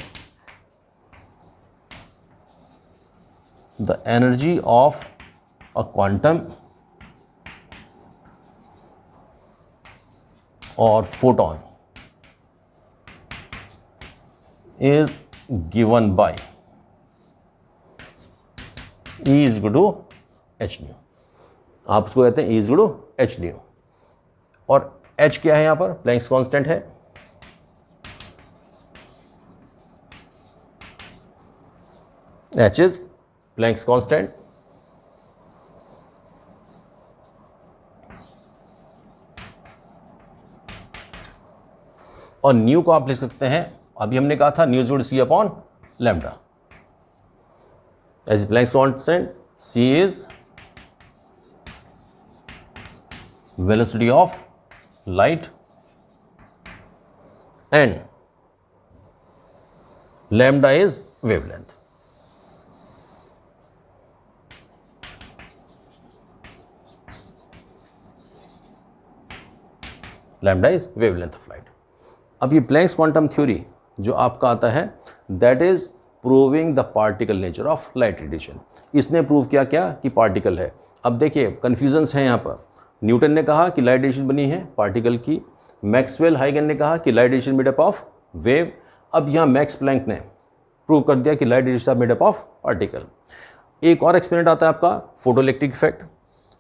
the energy of a quantum और photon is given by E is equal to h nu. आप उसको कहते हैं E is equal to h nu, और h क्या है? यहाँ पर प्लैंक्स कांस्टेंट है। h is प्लैंक्स कांस्टेंट, और न्यू को आप लिख सकते हैं, अभी हमने कहा था nu is equal to c upon lambda. As Planck's constant, c is velocity of light and lambda is wavelength. Lambda is wavelength of light. अब ये प्लैंक्स क्वांटम थ्योरी जो आपका आता है, that is proving the particle nature of light radiation. इसने प्रूव किया क्या कि पार्टिकल है। अब देखिए कन्फ्यूजन्स हैं यहाँ पर। न्यूटन ने कहा कि लाइट रेडिएशन बनी है पार्टिकल की, मैक्सवेल हाइगन ने कहा कि light radiation made up of wave, अब यहाँ मैक्स प्लैंक ने प्रूव कर दिया कि light radiation made up of particle. एक और एक्सपेरिमेंट आता है आपका photo electric effect.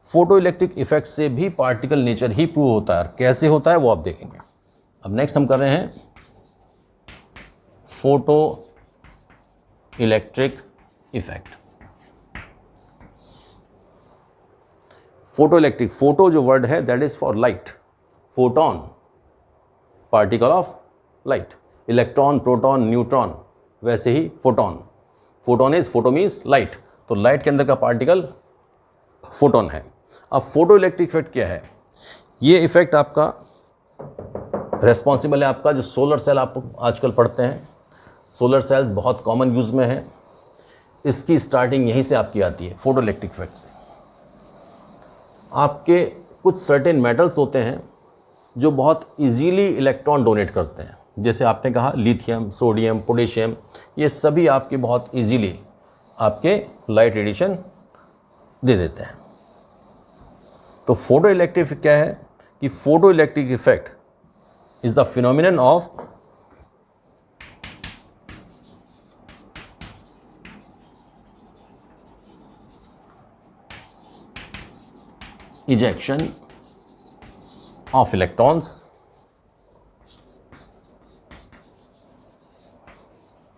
Photo electric effect से भी पार्टिकल नेचर ही प्रूव होता है, कैसे होता है वो आप देखेंगे। अब नेक्स्ट हम कर रहे हैं photo electric effect. Photo electric, photo जो वर्ड है that is for light, photon particle of light, electron proton neutron, वैसे ही photon, photon is, photo means light, तो लाइट के अंदर का पार्टिकल फोटोन है। अब फोटो इलेक्ट्रिक इफेक्ट क्या है? ये इफेक्ट आपका रेस्पॉन्सिबल है आपका जो सोलर सेल आप आजकल पढ़ते हैं, सोलर सेल्स बहुत कॉमन यूज़ में है, इसकी स्टार्टिंग यहीं से आपकी आती है फोटो इलेक्ट्रिक इफेक्ट से। आपके कुछ सर्टेन मेटल्स होते हैं जो बहुत इजीली इलेक्ट्रॉन डोनेट करते हैं, जैसे आपने कहा लिथियम, सोडियम, पोटेशियम, ये सभी आपके बहुत इजीली आपके लाइट रेडिएशन दे देते हैं। तो फोटो इलेक्ट्रिक इफेक्ट क्या है कि photo electric effect is the phenomenon of ejection of electrons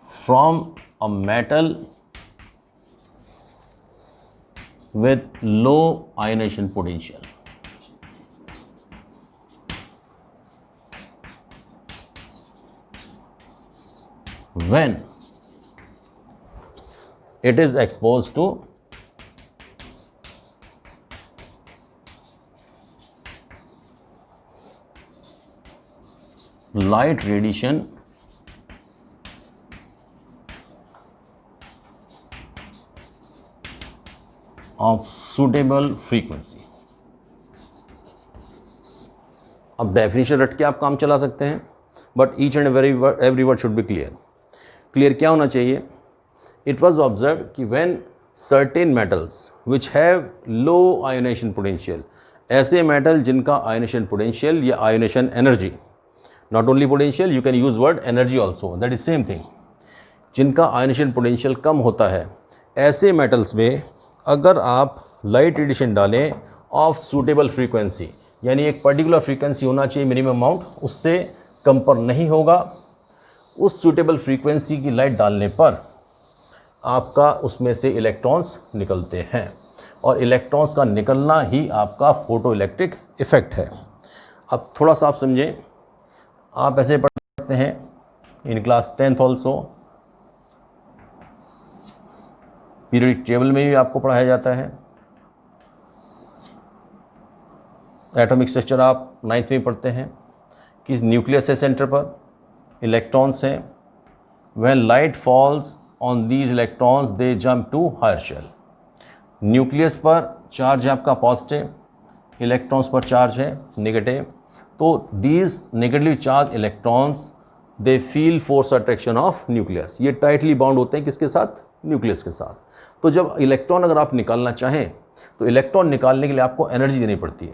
from a metal with low ionization potential. When it is exposed to light radiation of suitable frequency। अब डेफिनेशन रट के आप काम चला सकते हैं, but each and every word should be clear. Clear क्या होना चाहिए? इट वॉज ऑब्जर्व कि when certain metals which have low ionisation potential, ऐसे मेटल जिनका आयोनाइजेशन पोटेंशियल या ionisation energy, not only potential, you can use word energy also, that is same thing, जिनका आयोनाइजेशन पोटेंशियल कम होता है, ऐसे मेटल्स में अगर आप लाइट रेडिएशन डालें ऑफ सूटेबल फ्रीक्वेंसी, यानी एक पर्टिकुलर फ्रीक्वेंसी होना चाहिए मिनिमम अमाउंट, उससे कम पर नहीं होगा, उस सूटेबल फ्रीक्वेंसी की लाइट डालने पर आपका उसमें से इलेक्ट्रॉन्स निकलते हैं, और इलेक्ट्रॉन्स का निकलना ही आपका फोटो इलेक्ट्रिक इफेक्ट है। अब थोड़ा सा आप समझें, आप ऐसे पढ़ते हैं in class 10th also, periodic table में भी आपको पढ़ाया जाता है, एटॉमिक स्ट्रक्चर आप 9th में पढ़ते हैं कि न्यूक्लियस है सेंटर पर, इलेक्ट्रॉन्स हैं, when light falls on these electrons they jump to higher shell. Nucleus पर चार्ज है आपका पॉजिटिव, इलेक्ट्रॉन्स पर चार्ज है नेगेटिव, तो these negatively charged electrons they feel force attraction of nucleus, ये टाइटली बाउंड होते हैं किसके साथ? न्यूक्लियस के साथ। तो जब इलेक्ट्रॉन अगर आप निकालना चाहें तो इलेक्ट्रॉन निकालने के लिए आपको एनर्जी देनी पड़ती है,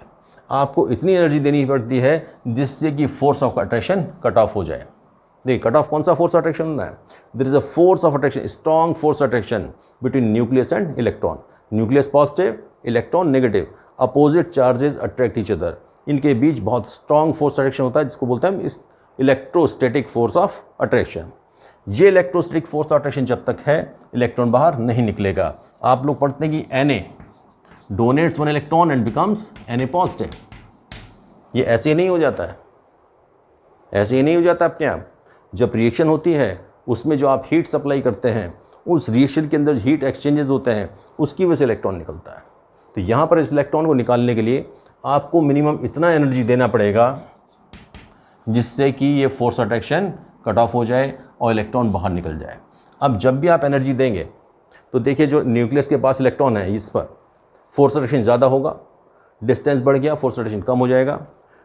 आपको इतनी एनर्जी देनी पड़ती है जिससे कि force of attraction cut off हो जाए। देखिए कट ऑफ कौन सा फोर्स अट्रैक्शन होना है? There is a force of attraction, strong force attraction between nucleus and electron, nucleus positive, electron negative, opposite charges attract each other, इनके बीच बहुत स्ट्रॉन्ग फोर्स अट्रैक्शन होता है जिसको बोलते हैं इस इलेक्ट्रोस्टैटिक फोर्स ऑफ अट्रैक्शन। ये इलेक्ट्रोस्टैटिक फोर्स ऑफ अट्रैक्शन जब तक है इलेक्ट्रॉन बाहर नहीं निकलेगा। आप लोग पढ़ते हैं कि Na donates one electron and becomes Na positive, ये ऐसे ही नहीं हो जाता है, ऐसे ही नहीं हो जाता अपने आप। जब रिएक्शन होती है उसमें जो आप हीट सप्लाई करते हैं, उस रिएक्शन के अंदर हीट एक्सचेंजेस होते हैं, उसकी वजह से इलेक्ट्रॉन निकलता है। तो यहाँ पर इस इलेक्ट्रॉन को निकालने के लिए आपको मिनिमम इतना एनर्जी देना पड़ेगा जिससे कि ये फोर्स अट्रैक्शन कट ऑफ हो जाए और इलेक्ट्रॉन बाहर निकल जाए। अब जब भी आप एनर्जी देंगे तो देखिए जो न्यूक्लियस के पास इलेक्ट्रॉन है इस पर फोर्स अट्रैक्शन ज़्यादा होगा, डिस्टेंस बढ़ गया, फोर्स अट्रैक्शन कम हो जाएगा,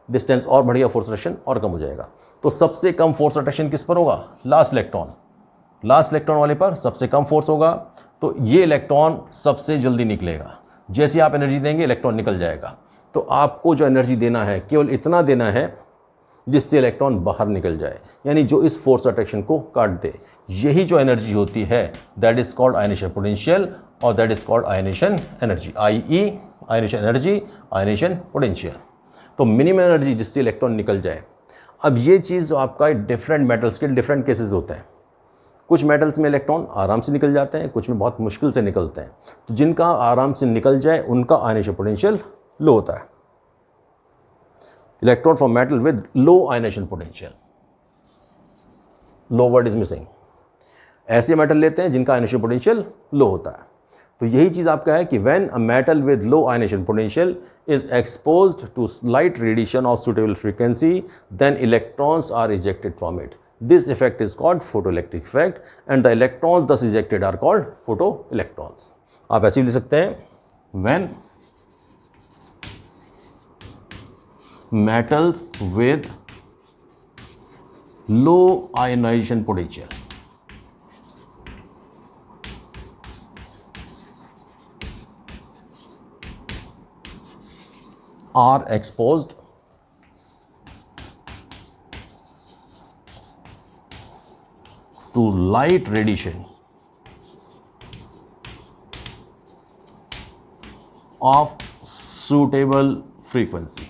डिस्टेंस और बढ़ेगा, फोर्स अट्रैक्शन और कम हो जाएगा। तो सबसे कम फोर्स अट्रैक्शन किस पर होगा? Last electron. लास्ट इलेक्ट्रॉन वाले पर सबसे कम फोर्स होगा, तो ये इलेक्ट्रॉन सबसे जल्दी निकलेगा। जैसे आप एनर्जी देंगे इलेक्ट्रॉन निकल जाएगा। तो आपको जो एनर्जी देना है केवल इतना देना है जिससे इलेक्ट्रॉन बाहर निकल जाए, यानी जो इस फोर्स अट्रैक्शन को काट दे। यही जो एनर्जी होती है that is called ionisation potential और that is called ionisation energy. I ionisation energy, ionisation potential. तो मिनिमम एनर्जी जिससे इलेक्ट्रॉन निकल जाए। अब ये चीज़ जो आपका डिफरेंट मेटल्स के डिफरेंट केसेस होते हैं। कुछ मेटल्स में इलेक्ट्रॉन आराम से निकल जाते हैं, कुछ में बहुत मुश्किल से निकलते हैं। तो जिनका आराम से निकल जाए उनका आयनेशन पोटेंशियल लो होता है। Electron from metal with low ionisation potential, low word is missing. ऐसे मेटल लेते हैं जिनका आयनेशन पोटेंशियल लो होता है। तो यही चीज़ आपका है कि when a metal with low ionisation potential is exposed to slight radiation of suitable frequency then electrons are ejected from it. This effect is called photoelectric effect and the electrons thus ejected are called photoelectrons. आप ऐसे भी लिख सकते हैं when metals with low ionization potential are exposed to light radiation of suitable frequency,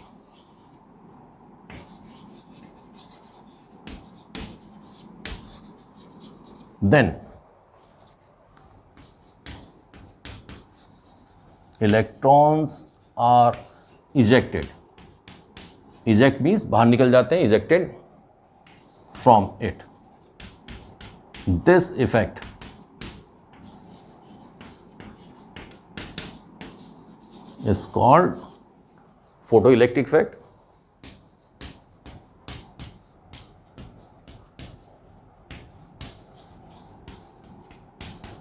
then electrons are ejected. Eject means बाहर निकल जाते हैं, ejected from it. This effect is called photoelectric effect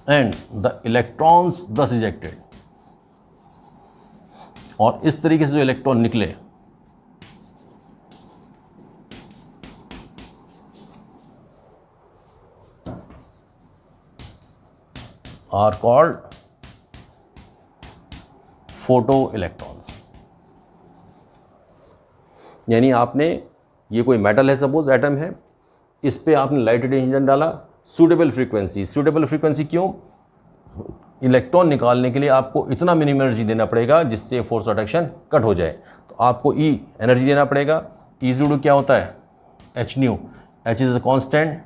and the electrons thus ejected। और इस तरीके से जो इलेक्ट्रॉन निकले are called photoelectrons। यानी आपने ये कोई मेटल है, सपोज एटम है, इस पे आपने लाइट रेडिएशन डाला, सूटेबल फ्रीक्वेंसी। सूटेबल फ्रीक्वेंसी क्यों? इलेक्ट्रॉन निकालने के लिए आपको इतना मिनिमम एनर्जी देना पड़ेगा जिससे फोर्स अट्रैक्शन कट हो जाए। तो आपको ई एनर्जी देना पड़ेगा। ई ज़ीरो क्या होता है? H new. H is constant,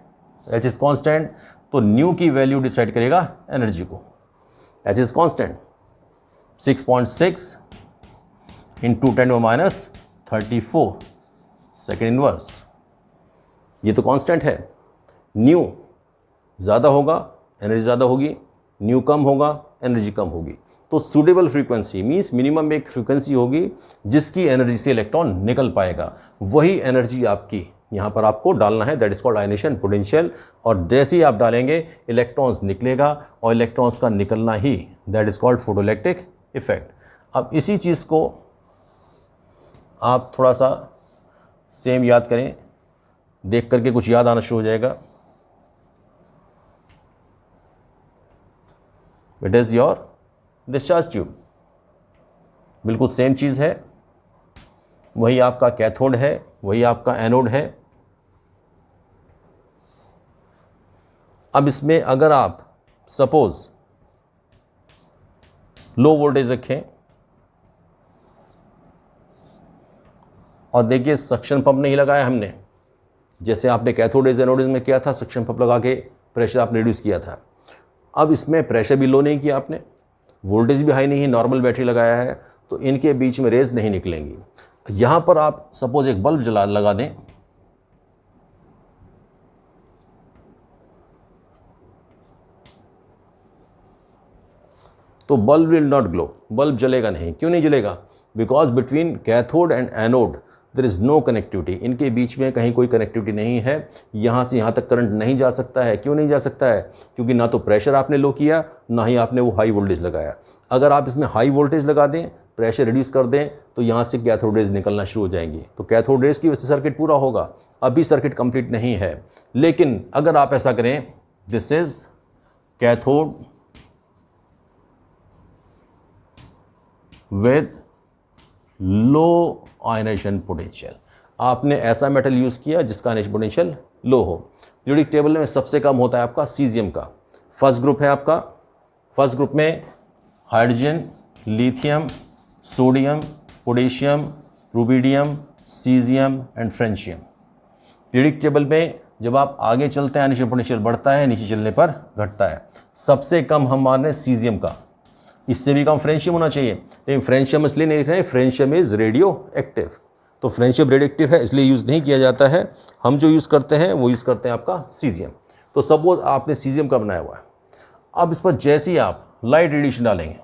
H is constant, तो न्यू की वैल्यू डिसाइड करेगा एनर्जी को। H is constant 6.6 into 10⁻34 second inverse, ये तो कांस्टेंट है। न्यू ज़्यादा होगा एनर्जी ज़्यादा होगी, न्यू कम होगा एनर्जी कम होगी। तो सूटेबल फ्रीक्वेंसी मीन्स मिनिमम एक फ्रीक्वेंसी होगी जिसकी एनर्जी से इलेक्ट्रॉन निकल पाएगा। वही एनर्जी आपकी यहाँ पर आपको डालना है, that is called ionisation potential. और जैसे ही आप डालेंगे इलेक्ट्रॉन्स निकलेगा और इलेक्ट्रॉन्स का निकलना ही that is called photoelectric effect. अब इसी चीज़ को आप थोड़ा सा सेम याद करें, देख करके कुछ याद आना शुरू हो जाएगा। It is your discharge tube, बिल्कुल सेम चीज़ है। वही आपका कैथोड है, वही आपका एनोड है। अब इसमें अगर आप सपोज लो वोल्टेज रखें और देखिए सक्शन पंप नहीं लगाया हमने, जैसे आपने कैथोडेज एनोडेज में किया था, सक्शन पंप लगा के प्रेशर आपने रिड्यूस किया था। अब इसमें प्रेशर भी लो नहीं किया आपने, वोल्टेज भी हाई नहीं है, नॉर्मल बैटरी लगाया है, तो इनके बीच में रेज नहीं निकलेंगी। यहाँ पर आप सपोज एक बल्ब लगा दें, तो bulb will not glow, bulb जलेगा नहीं। क्यों नहीं जलेगा? Because between cathode and anode there is no connectivity. इनके बीच में कहीं कोई कनेक्टिविटी नहीं है, यहाँ से यहाँ तक करंट नहीं जा सकता है। क्यों नहीं जा सकता है? क्योंकि ना तो प्रेशर आपने लो किया, ना ही आपने वो हाई वोल्टेज लगाया। अगर आप इसमें हाई वोल्टेज लगा दें प्रेशर रिड्यूस कर दें तो यहाँ से कैथोड रेज निकलना शुरू हो जाएंगी। तो कैथोड रेज की वजह से सर्किट पूरा होगा। अभी सर्किट कंप्लीट नहीं है, लेकिन अगर आप ऐसा करें, this is cathode with low ionisation potential. आपने ऐसा मेटल यूज़ किया जिसका आयनाइजेशन पोटेंशियल लो हो। पीरियोडिक टेबल में सबसे कम होता है आपका सीजियम का। फर्स्ट ग्रुप है आपका, फर्स्ट ग्रुप में hydrogen, lithium, sodium, potassium, rubidium, caesium and francium. Periodic table में जब आप आगे चलते हैं आयनाइजेशन पोटेंशियल बढ़ता है, नीचे चलने पर घटता है। सबसे कम हम मान रहे हैं सीजियम का, इससे भी कम फ्रेंशियम होना चाहिए, लेकिन फ्रेंशियम इसलिए नहीं लिख रहे हैं, फ्रेंशियम इज रेडियो एक्टिव। तो फ्रेंशियम रेडियो एक्टिव है इसलिए यूज़ नहीं किया जाता है। हम जो यूज़ करते हैं वो यूज़ करते हैं आपका सीजियम। तो सपोज आपने सीजियम का बनाया हुआ है, अब इस पर जैसे ही आप लाइट रेडिएशन डालेंगे,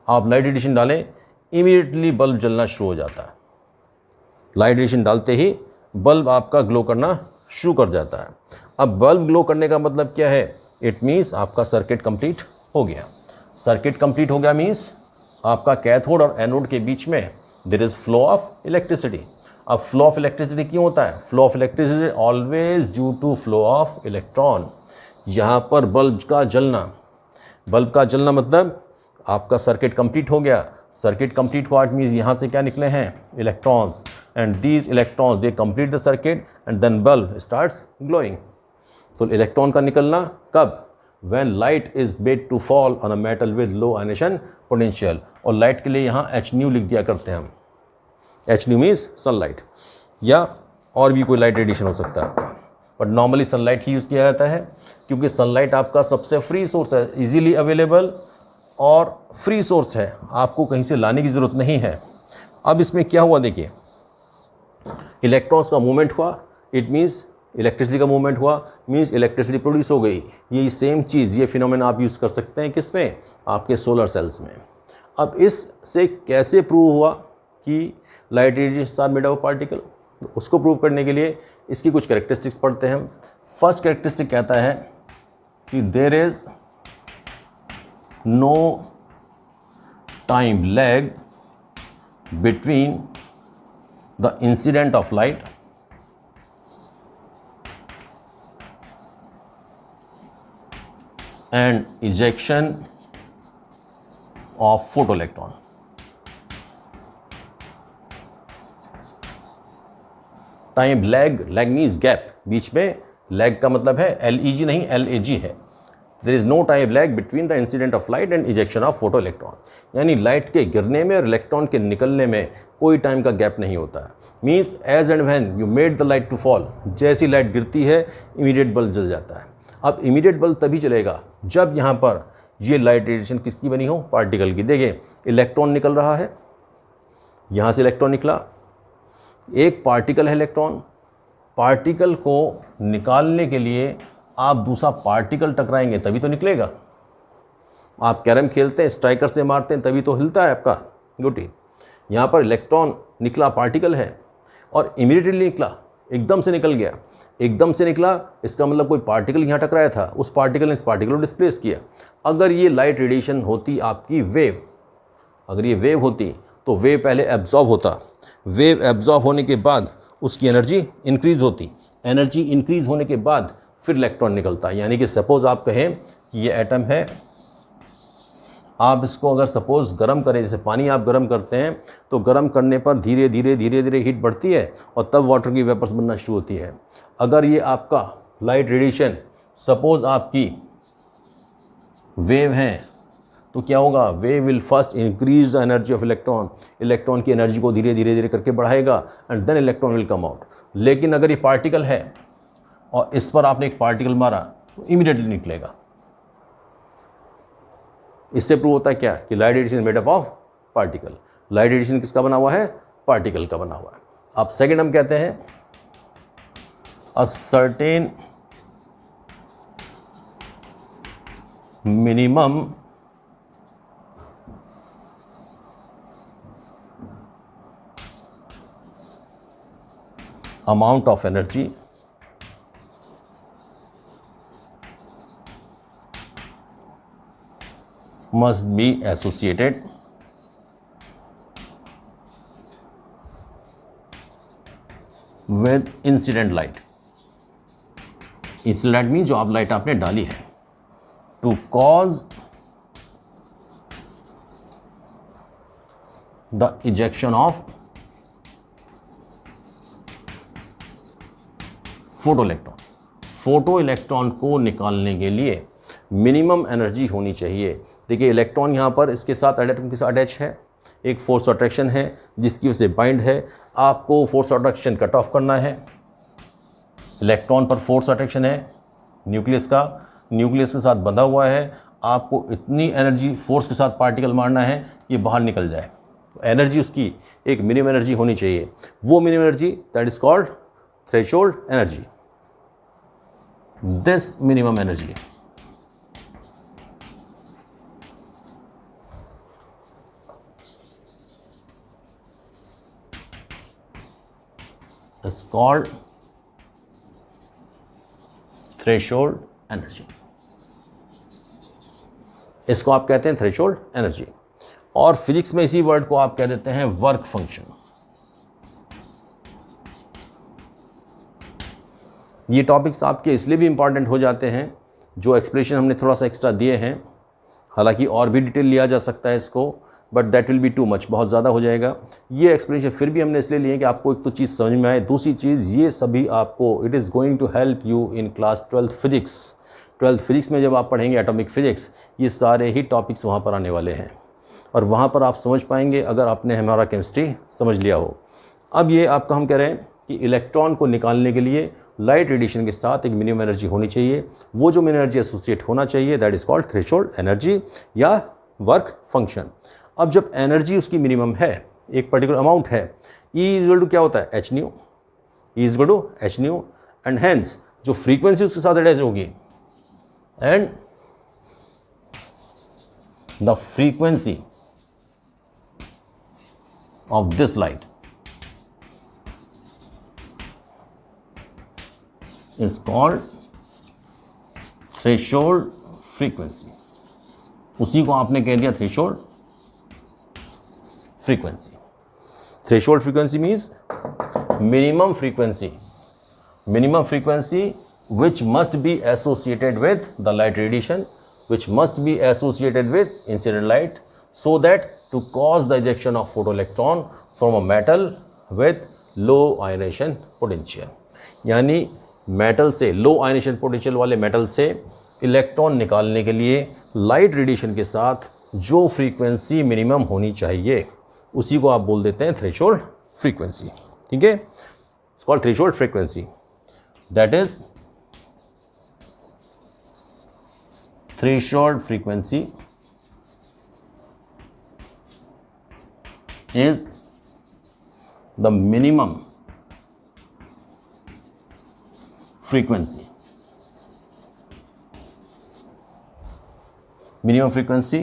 आप लाइट रेडिएशन डालें, इमीडिएटली बल्ब जलना शुरू हो जाता है। लाइट रेडिएशन डालते ही बल्ब आपका ग्लो करना शुरू कर जाता है। अब बल्ब ग्लो करने का मतलब क्या है? इट मीन्स आपका सर्किट कंप्लीट हो गया। सर्किट कंप्लीट हो गया मीन्स आपका कैथोड और एनोड के बीच में there is flow of electricity. अब फ्लो ऑफ इलेक्ट्रिसिटी क्यों होता है? Flow of electricity always due to flow of electron. यहाँ पर बल्ब का जलना मतलब आपका सर्किट कंप्लीट हो गया। सर्किट कंप्लीट हुआ इट मीन्स यहाँ से क्या निकले हैं? Electrons, and these electrons they complete the circuit and then bulb starts glowing. तो इलेक्ट्रॉन का निकलना कब? When light is made to fall on a metal with low ionization potential। और लाइट के लिए यहाँ HNu लिख दिया करते हैं हम। HNu मीन्स सनलाइट, या और भी कोई लाइट रेडिएशन हो सकता है आपका, but normally sunlight he use किया जाता है क्योंकि सनलाइट आपका सबसे फ्री सोर्स है, इजीली अवेलेबल और फ्री सोर्स है, आपको कहीं से लाने की ज़रूरत नहीं है। अब इसमें क्या हुआ देखिए, इलेक्ट्रॉन्स का मूवमेंट हुआ, इट मीन्स इलेक्ट्रिसिटी का मूवमेंट हुआ, मीन्स इलेक्ट्रिसिटी प्रोड्यूस हो गई। ये सेम चीज़, ये फिनोमेना आप यूज़ कर सकते हैं किस में? आपके सोलर सेल्स में। अब इससे कैसे प्रूव हुआ कि light radiation are made of particle? उसको प्रूव करने के लिए इसकी कुछ कैरेक्टरिस्टिक्स पढ़ते हैं हम। फर्स्ट कैरेक्टरिस्टिक कहता है कि there is no time lag between the incident of light and ejection of photoelectron। Time lag means gap, बीच में लैग का मतलब है LEG नहीं LAG है। There is no time lag between the incident of light and ejection of photo electron. यानी लाइट के गिरने में और इलेक्ट्रॉन के निकलने में कोई टाइम का गैप नहीं होता है। Means as and when you made the light to fall, जैसी लाइट गिरती है इमीडिएट बल्ब जल जाता है। अब इमीडिएट बल्ब तभी चलेगा जब यहाँ पर ये लाइट रेडिएशन किसकी बनी हो? पार्टिकल की। देखिए इलेक्ट्रॉन निकल रहा है, यहाँ से इलेक्ट्रॉन निकला, एक पार्टिकल है इलेक्ट्रॉन। पार्टिकल को निकालने के लिए आप दूसरा पार्टिकल टकराएंगे तभी तो निकलेगा। आप कैरम खेलते हैं, स्ट्राइकर से मारते हैं तभी तो हिलता है आपका गोटी। यहाँ पर इलेक्ट्रॉन निकला, पार्टिकल है, और इमीडिएटली निकला, एकदम से निकल गया। एकदम से निकला इसका मतलब कोई पार्टिकल यहाँ टकराया था, उस पार्टिकल ने इस पार्टिकल को डिस्प्लेस किया। अगर ये लाइट रेडिएशन होती आपकी वेव, अगर ये वेव होती तो वेव पहले एब्जॉर्ब होता, वेव एब्जॉर्ब होने के बाद उसकी एनर्जी इंक्रीज़ होती, एनर्जी इंक्रीज़ होने के बाद फिर इलेक्ट्रॉन निकलता। यानी कि सपोज़ आप कहें कि ये एटम है, आप इसको अगर सपोज़ गर्म करें, जैसे पानी आप गर्म करते हैं तो गर्म करने पर धीरे धीरे हीट बढ़ती है और तब वाटर की वेपर्स बनना शुरू होती है। अगर ये आपका लाइट रेडिएशन सपोज़ आपकी वेव है तो क्या होगा? Wave will first increase the energy of electron, electron की एनर्जी को धीरे धीरे करके बढ़ाएगा and then electron will come out. लेकिन अगर ये पार्टिकल है और इस पर आपने एक पार्टिकल मारा तो इमीडिएटली निकलेगा। इससे प्रूव होता है क्या? कि light radiation made up of particle. Light radiation किसका बना हुआ है? पार्टिकल का बना हुआ है। अब सेकंड हम कहते हैं a certain minimum amount of energy must be associated with incident light. incident light means जो आप लाइट आपने डाली है, to cause the ejection of photo electron. Photo electron को निकालने के लिए मिनिमम एनर्जी होनी चाहिए. देखिए इलेक्ट्रॉन यहाँ पर इसके साथ एटम के साथ अटैच है, एक फोर्स अट्रैक्शन है जिसकी वजह से बाइंड है. आपको फोर्स अट्रैक्शन कट ऑफ करना है. इलेक्ट्रॉन पर फोर्स अट्रैक्शन है न्यूक्लियस का, न्यूक्लियस के साथ बंधा हुआ है. आपको इतनी एनर्जी फोर्स के साथ पार्टिकल मारना है ये बाहर निकल जाए. एनर्जी उसकी एक मिनिमम एनर्जी होनी चाहिए. वो minimum energy that is called threshold energy. This minimum energy is called threshold energy. इसको आप कहते हैं थ्रेशोल्ड एनर्जी. और फिजिक्स में इसी वर्ड को आप कह देते हैं वर्क फंक्शन. ये टॉपिक्स आपके इसलिए भी इंपॉर्टेंट हो जाते हैं, जो एक्सप्लेनेशन हमने थोड़ा सा एक्स्ट्रा दिए हैं. हालांकि और भी डिटेल लिया जा सकता है इसको, but that will be too much, बहुत ज़्यादा हो जाएगा. ये एक्सप्लेनेशन फिर भी हमने इसलिए लिए कि आपको एक तो चीज़ समझ में आए, दूसरी चीज़ ये सभी आपको it is going to help you in class 12th physics. 12th physics में जब आप पढ़ेंगे एटॉमिक फिजिक्स, ये सारे ही टॉपिक्स वहाँ पर आने वाले हैं और वहाँ पर आप समझ पाएंगे अगर आपने हमारा केमिस्ट्री समझ लिया हो. अब ये आपका हम कह रहे हैं कि इलेक्ट्रॉन को निकालने के लिए लाइट रेडिएशन के साथ एक मिनिमम एनर्जी होनी चाहिए. वो जो मिनिमम एनर्जी एसोसिएट होना चाहिए that is called threshold energy या वर्क फंक्शन. अब जब एनर्जी उसकी मिनिमम है, एक पर्टिकुलर अमाउंट है, E इक्वल टू क्या होता है h nu. E equal to h nu and hence जो फ्रीक्वेंसी उसके साथ अटैच होगी and the frequency of this light is called threshold frequency. उसी को आपने कह दिया threshold frequency. Threshold frequency means minimum frequency. Minimum frequency which must be associated with the light radiation, which must be associated with incident light, so that to cause the ejection of photoelectron from a metal with low ionization potential. यानी मेटल से, लो आयनेशन पोटेंशियल वाले मेटल से इलेक्ट्रॉन निकालने के लिए लाइट रेडिएशन के साथ जो फ्रीक्वेंसी मिनिमम होनी चाहिए उसी को आप बोल देते हैं थ्रेशोल्ड फ्रीक्वेंसी. ठीक है, it's called threshold frequency. That is threshold frequency is the minimum frequency. Minimum frequency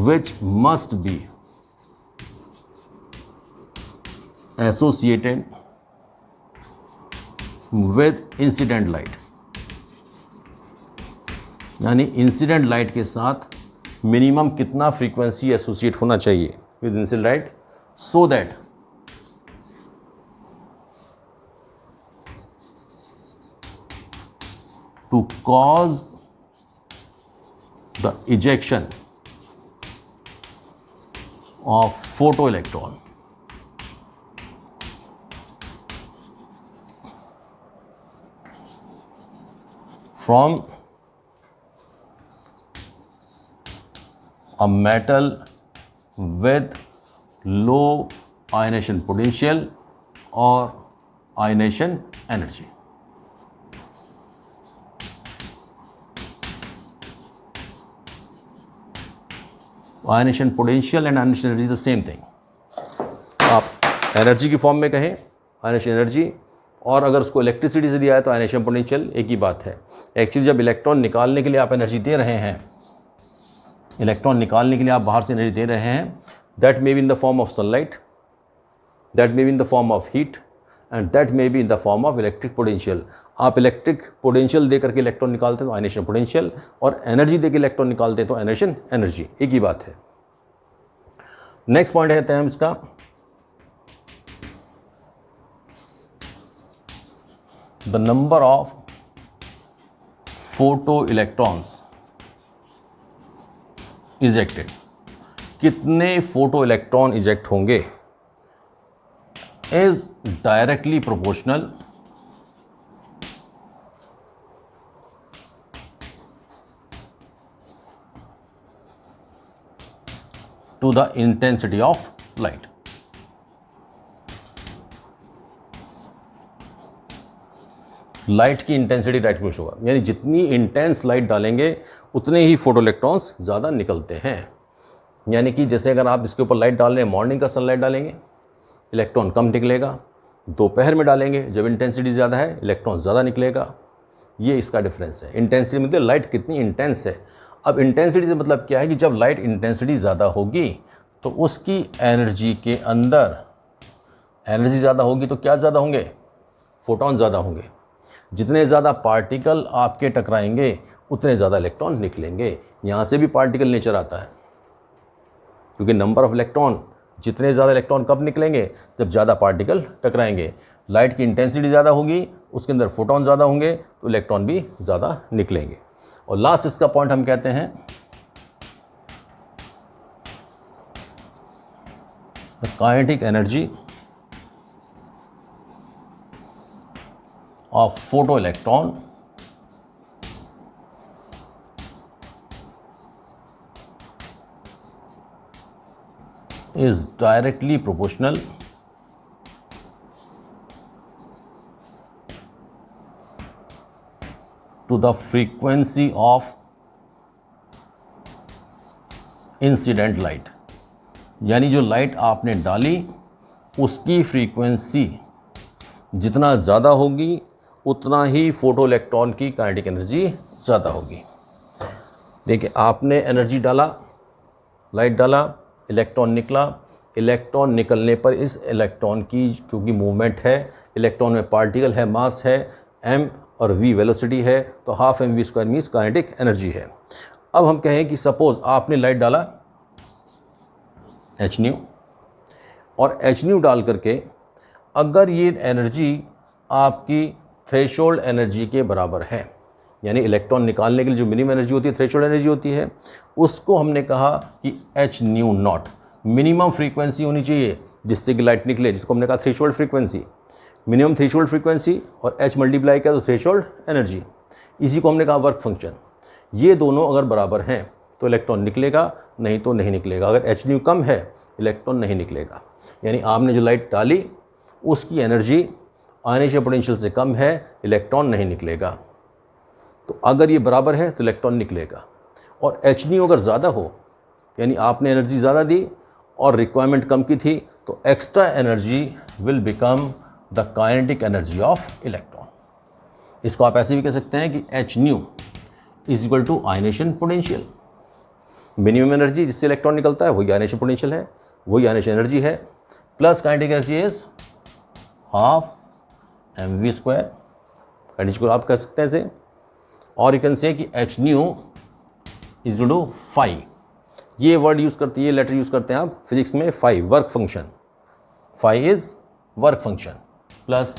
which must be associated with incident light. यानी इंसिडेंट लाइट के साथ मिनिमम कितना फ्रीक्वेंसी एसोसिएट होना चाहिए with incident light, so that to cause the ejection of photoelectron from a metal with low ionization potential or ionization energy. Ionisation potential and ionisation energy the same thing. आप एनर्जी की फॉर्म में कहें आयनेशन एनर्जी, और अगर उसको इलेक्ट्रिसिटी से दिया है तो आयनेशन पोटेंशियल, एक ही बात है. एक्चुअली जब इलेक्ट्रॉन निकालने के लिए आप एनर्जी दे रहे हैं, इलेक्ट्रॉन निकालने के लिए आप बाहर से एनर्जी दे रहे हैं, that may be in the form of sunlight, that may be in the form of heat, and that may be in the form of electric potential. आप इलेक्ट्रिक पोटेंशियल दे करके इलेक्ट्रॉन निकालते हैं तो आयनेशन पोटेंशियल, और एनर्जी दे के इलेक्ट्रॉन निकालते हैं तो आयनेशन एनर्जी, एक ही बात है। नेक्स्ट पॉइंट है हम इसका, the number of photo electrons ejected, कितने फोटो इलेक्ट्रॉन इजेक्ट होंगे, is directly proportional to the intensity of light. Light की इंटेंसिटी लाइट में होगा, यानी जितनी इंटेंस लाइट डालेंगे उतने ही फोटो इलेक्ट्रॉन्स ज़्यादा निकलते हैं। यानी कि जैसे अगर आप इसके ऊपर लाइट डाल रहे हैं, मॉर्निंग का सनलाइट डालेंगे इलेक्ट्रॉन कम निकलेगा, दोपहर में डालेंगे जब इंटेंसिटी ज़्यादा है इलेक्ट्रॉन ज़्यादा निकलेगा। ये इसका डिफरेंस है। इंटेंसिटी मतलब लाइट कितनी इंटेंस है। अब इंटेंसिटी से मतलब क्या है कि जब लाइट इंटेंसिटी ज़्यादा होगी तो उसकी एनर्जी के अंदर एनर्जी ज़्यादा होगी तो क्या ज़्यादा होंगे, फोटॉन ज़्यादा होंगे। जितने ज़्यादा पार्टिकल आपके टकराएंगे उतने ज़्यादा इलेक्ट्रॉन निकलेंगे। यहाँ से भी पार्टिकल नेचर आता है, क्योंकि नंबर ऑफ इलेक्ट्रॉन, जितने ज़्यादा इलेक्ट्रॉन कब निकलेंगे, जब ज़्यादा पार्टिकल टकराएंगे। लाइट की इंटेंसिटी ज़्यादा होगी, उसके अंदर फोटॉन ज़्यादा होंगे तो इलेक्ट्रॉन भी ज़्यादा निकलेंगे। और लास्ट इसका पॉइंट हम कहते हैं the kinetic energy of photo electron is directly proportional to the frequency of incident light। यानी जो लाइट आपने डाली उसकी फ्रीक्वेंसी जितना ज़्यादा होगी उतना ही फोटो इलेक्ट्रॉन की काइनेटिक एनर्जी ज़्यादा होगी। देखिए, आपने एनर्जी डाला, लाइट डाला, इलेक्ट्रॉन निकला। इलेक्ट्रॉन निकलने पर इस इलेक्ट्रॉन की क्योंकि मूवमेंट है, इलेक्ट्रॉन में पार्टिकल है, मास है, m और v वेलोसिटी है, तो half mv² means kinetic energy है। अब हम कहें कि सपोज आपने लाइट डाला h न्यू, और h न्यू डाल करके अगर ये एनर्जी आपकी थ्रेशोल्ड एनर्जी के बराबर है, यानी इलेक्ट्रॉन निकालने के लिए जो मिनिमम एनर्जी होती है, थ्रेशोल्ड एनर्जी होती है, उसको हमने कहा कि h new not, minimum frequency होनी चाहिए जिससे कि लाइट निकले, जिसको हमने कहा threshold frequency. Minimum threshold frequency और h मल्टीप्लाई किया तो थ्रेशोल्ड एनर्जी, इसी को हमने कहा वर्क फंक्शन। ये दोनों अगर बराबर हैं तो इलेक्ट्रॉन निकलेगा, नहीं तो नहीं निकलेगा। अगर h न्यू कम है इलेक्ट्रॉन नहीं निकलेगा। यानी आपने जो लाइट डाली उसकी एनर्जी आयनेशन पोटेंशियल से कम है, इलेक्ट्रॉन नहीं निकलेगा। तो अगर ये बराबर है तो इलेक्ट्रॉन निकलेगा। और h न्यू अगर ज़्यादा हो, यानी आपने एनर्जी ज़्यादा दी और रिक्वायरमेंट कम की थी, तो extra energy will become the kinetic energy of electron. इसको आप ऐसे भी कह सकते हैं कि h nu is equal to ionisation potential. Minimum energy जिससे इलेक्ट्रॉन निकलता है वही आयनेशन पोटेंशियल है, वही आयनेशन एनर्जी है, plus kinetic energy is half mv²। Kinetic को आप कह सकते हैं इसे, और यू कैन से कि h nu is equal to phi. ये वर्ड यूज़ करते हैं, ये लेटर यूज़ करते हैं आप फिजिक्स में, phi work function. Phi is work function plus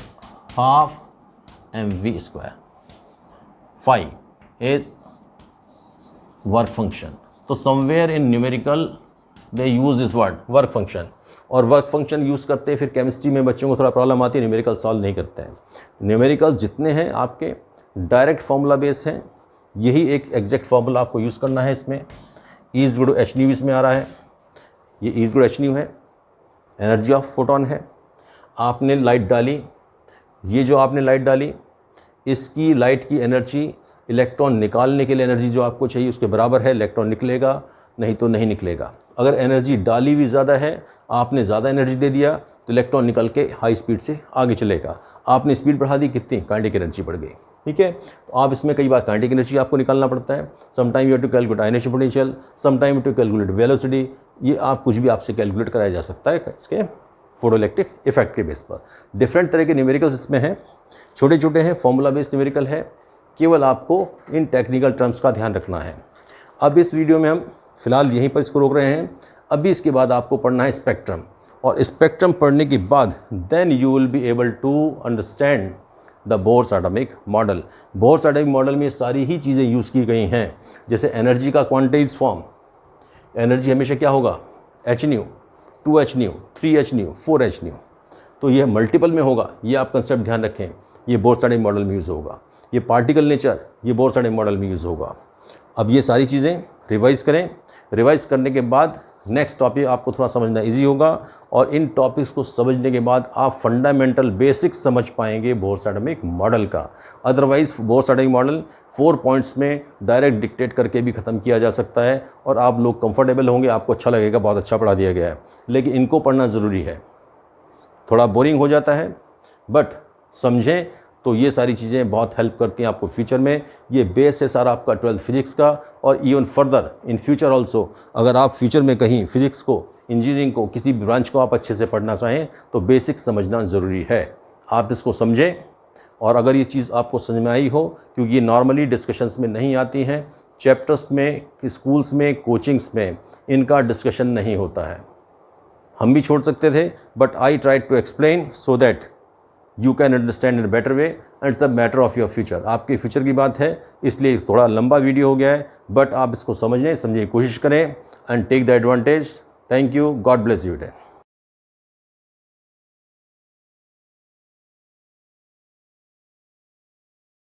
half mv²। Phi is work function. तो somewhere in numerical they use this word work function. और वर्क फंक्शन यूज़ करते हैं, फिर केमिस्ट्री में बच्चों को थोड़ा प्रॉब्लम आती है, न्यूमेरिकल सॉल्व नहीं करते हैं। न्यूमेरिकल जितने हैं आपके डायरेक्ट फार्मूला बेस हैं, यही एक एग्जैक्ट फार्मूला आपको यूज़ करना है। इसमें इज गुड एच न्यू इसमें आ रहा है, ये इज गुड एच न्यू है, एनर्जी ऑफ फोटोन है। आपने लाइट डाली, ये जो आपने लाइट डाली इसकी लाइट की एनर्जी इलेक्ट्रॉन निकालने के लिए एनर्जी जो आपको चाहिए उसके बराबर है, इलेक्ट्रॉन निकलेगा, नहीं तो नहीं निकलेगा। अगर एनर्जी डाली भी ज़्यादा है, आपने ज़्यादा एनर्जी दे दिया तो इलेक्ट्रॉन निकल के हाई स्पीड से आगे चलेगा। आपने स्पीड बढ़ा दी, कितनी काइनेटिक एनर्जी बढ़ गई। ठीक है, तो आप इसमें कई बार काइनेटिक एनर्जी आपको निकालना पड़ता है। Sometime you have to calculate ionisation potential, sometime to calculate velocity. ये आप कुछ भी आपसे कैलकुलेट कराया जा सकता है इसके फोटोइलेक्ट्रिक इफेक्ट के बेस पर। डिफरेंट तरह के न्यूमेरिकल्स इसमें हैं, छोटे छोटे हैं, फॉर्मूला बेस्ड न्यूमेरिकल है, केवल आपको इन टेक्निकल टर्म्स का ध्यान रखना है। अब इस वीडियो में हम फिलहाल यहीं पर इसको रोक रहे हैं। अभी इसके बाद आपको पढ़ना है स्पेक्ट्रम, और स्पेक्ट्रम पढ़ने के बाद then you will be able to understand the Bohr's atomic model. Bohr's atomic model में सारी ही चीज़ें यूज़ की गई हैं, जैसे एनर्जी का क्वांटाइज फॉर्म, एनर्जी हमेशा क्या होगा, hν, 2hν, 3hν, 4hν, तो यह मल्टीपल में होगा, ये आप कंसेप्ट ध्यान रखें, ये बोर्स एटॉमिक मॉडल में यूज़ होगा। ये पार्टिकल नेचर, ये बोर्स एटॉमिक मॉडल में यूज़ होगा। अब ये सारी चीज़ें रिवाइज़ करें, रिवाइज करने के बाद नेक्स्ट टॉपिक आपको थोड़ा समझना इजी होगा, और इन टॉपिक्स को समझने के बाद आप फंडामेंटल बेसिक्स समझ पाएंगे बोर्स एटॉमिक मॉडल का। Otherwise bourse atomic model 4 points में डायरेक्ट डिक्टेट करके भी ख़त्म किया जा सकता है, और आप लोग कंफर्टेबल होंगे, आपको अच्छा लगेगा, बहुत अच्छा पढ़ा दिया गया है। लेकिन इनको पढ़ना ज़रूरी है, थोड़ा बोरिंग हो जाता है, बट समझें तो ये सारी चीज़ें बहुत हेल्प करती हैं आपको फ्यूचर में। ये बेस है सारा आपका 12th फिजिक्स का, और even further in future also अगर आप फ्यूचर में कहीं फिजिक्स को, इंजीनियरिंग को, किसी भी ब्रांच को आप अच्छे से पढ़ना चाहें तो बेसिक समझना ज़रूरी है। आप इसको समझें, और अगर ये चीज़ आपको समझ में आई हो, क्योंकि ये नॉर्मली डिस्कशंस में नहीं आती हैं, चैप्टर्स में, स्कूल्स में, कोचिंग्स में इनका डिस्कशन नहीं होता है। हम भी छोड़ सकते थे, but I try to explain so that you can understand in better way, and it's the matter of your future. आपके फ्यूचर की बात है, इसलिए थोड़ा लंबा वीडियो हो गया है, बट आप इसको समझने की कोशिश करें and take the advantage. Thank you, God bless you.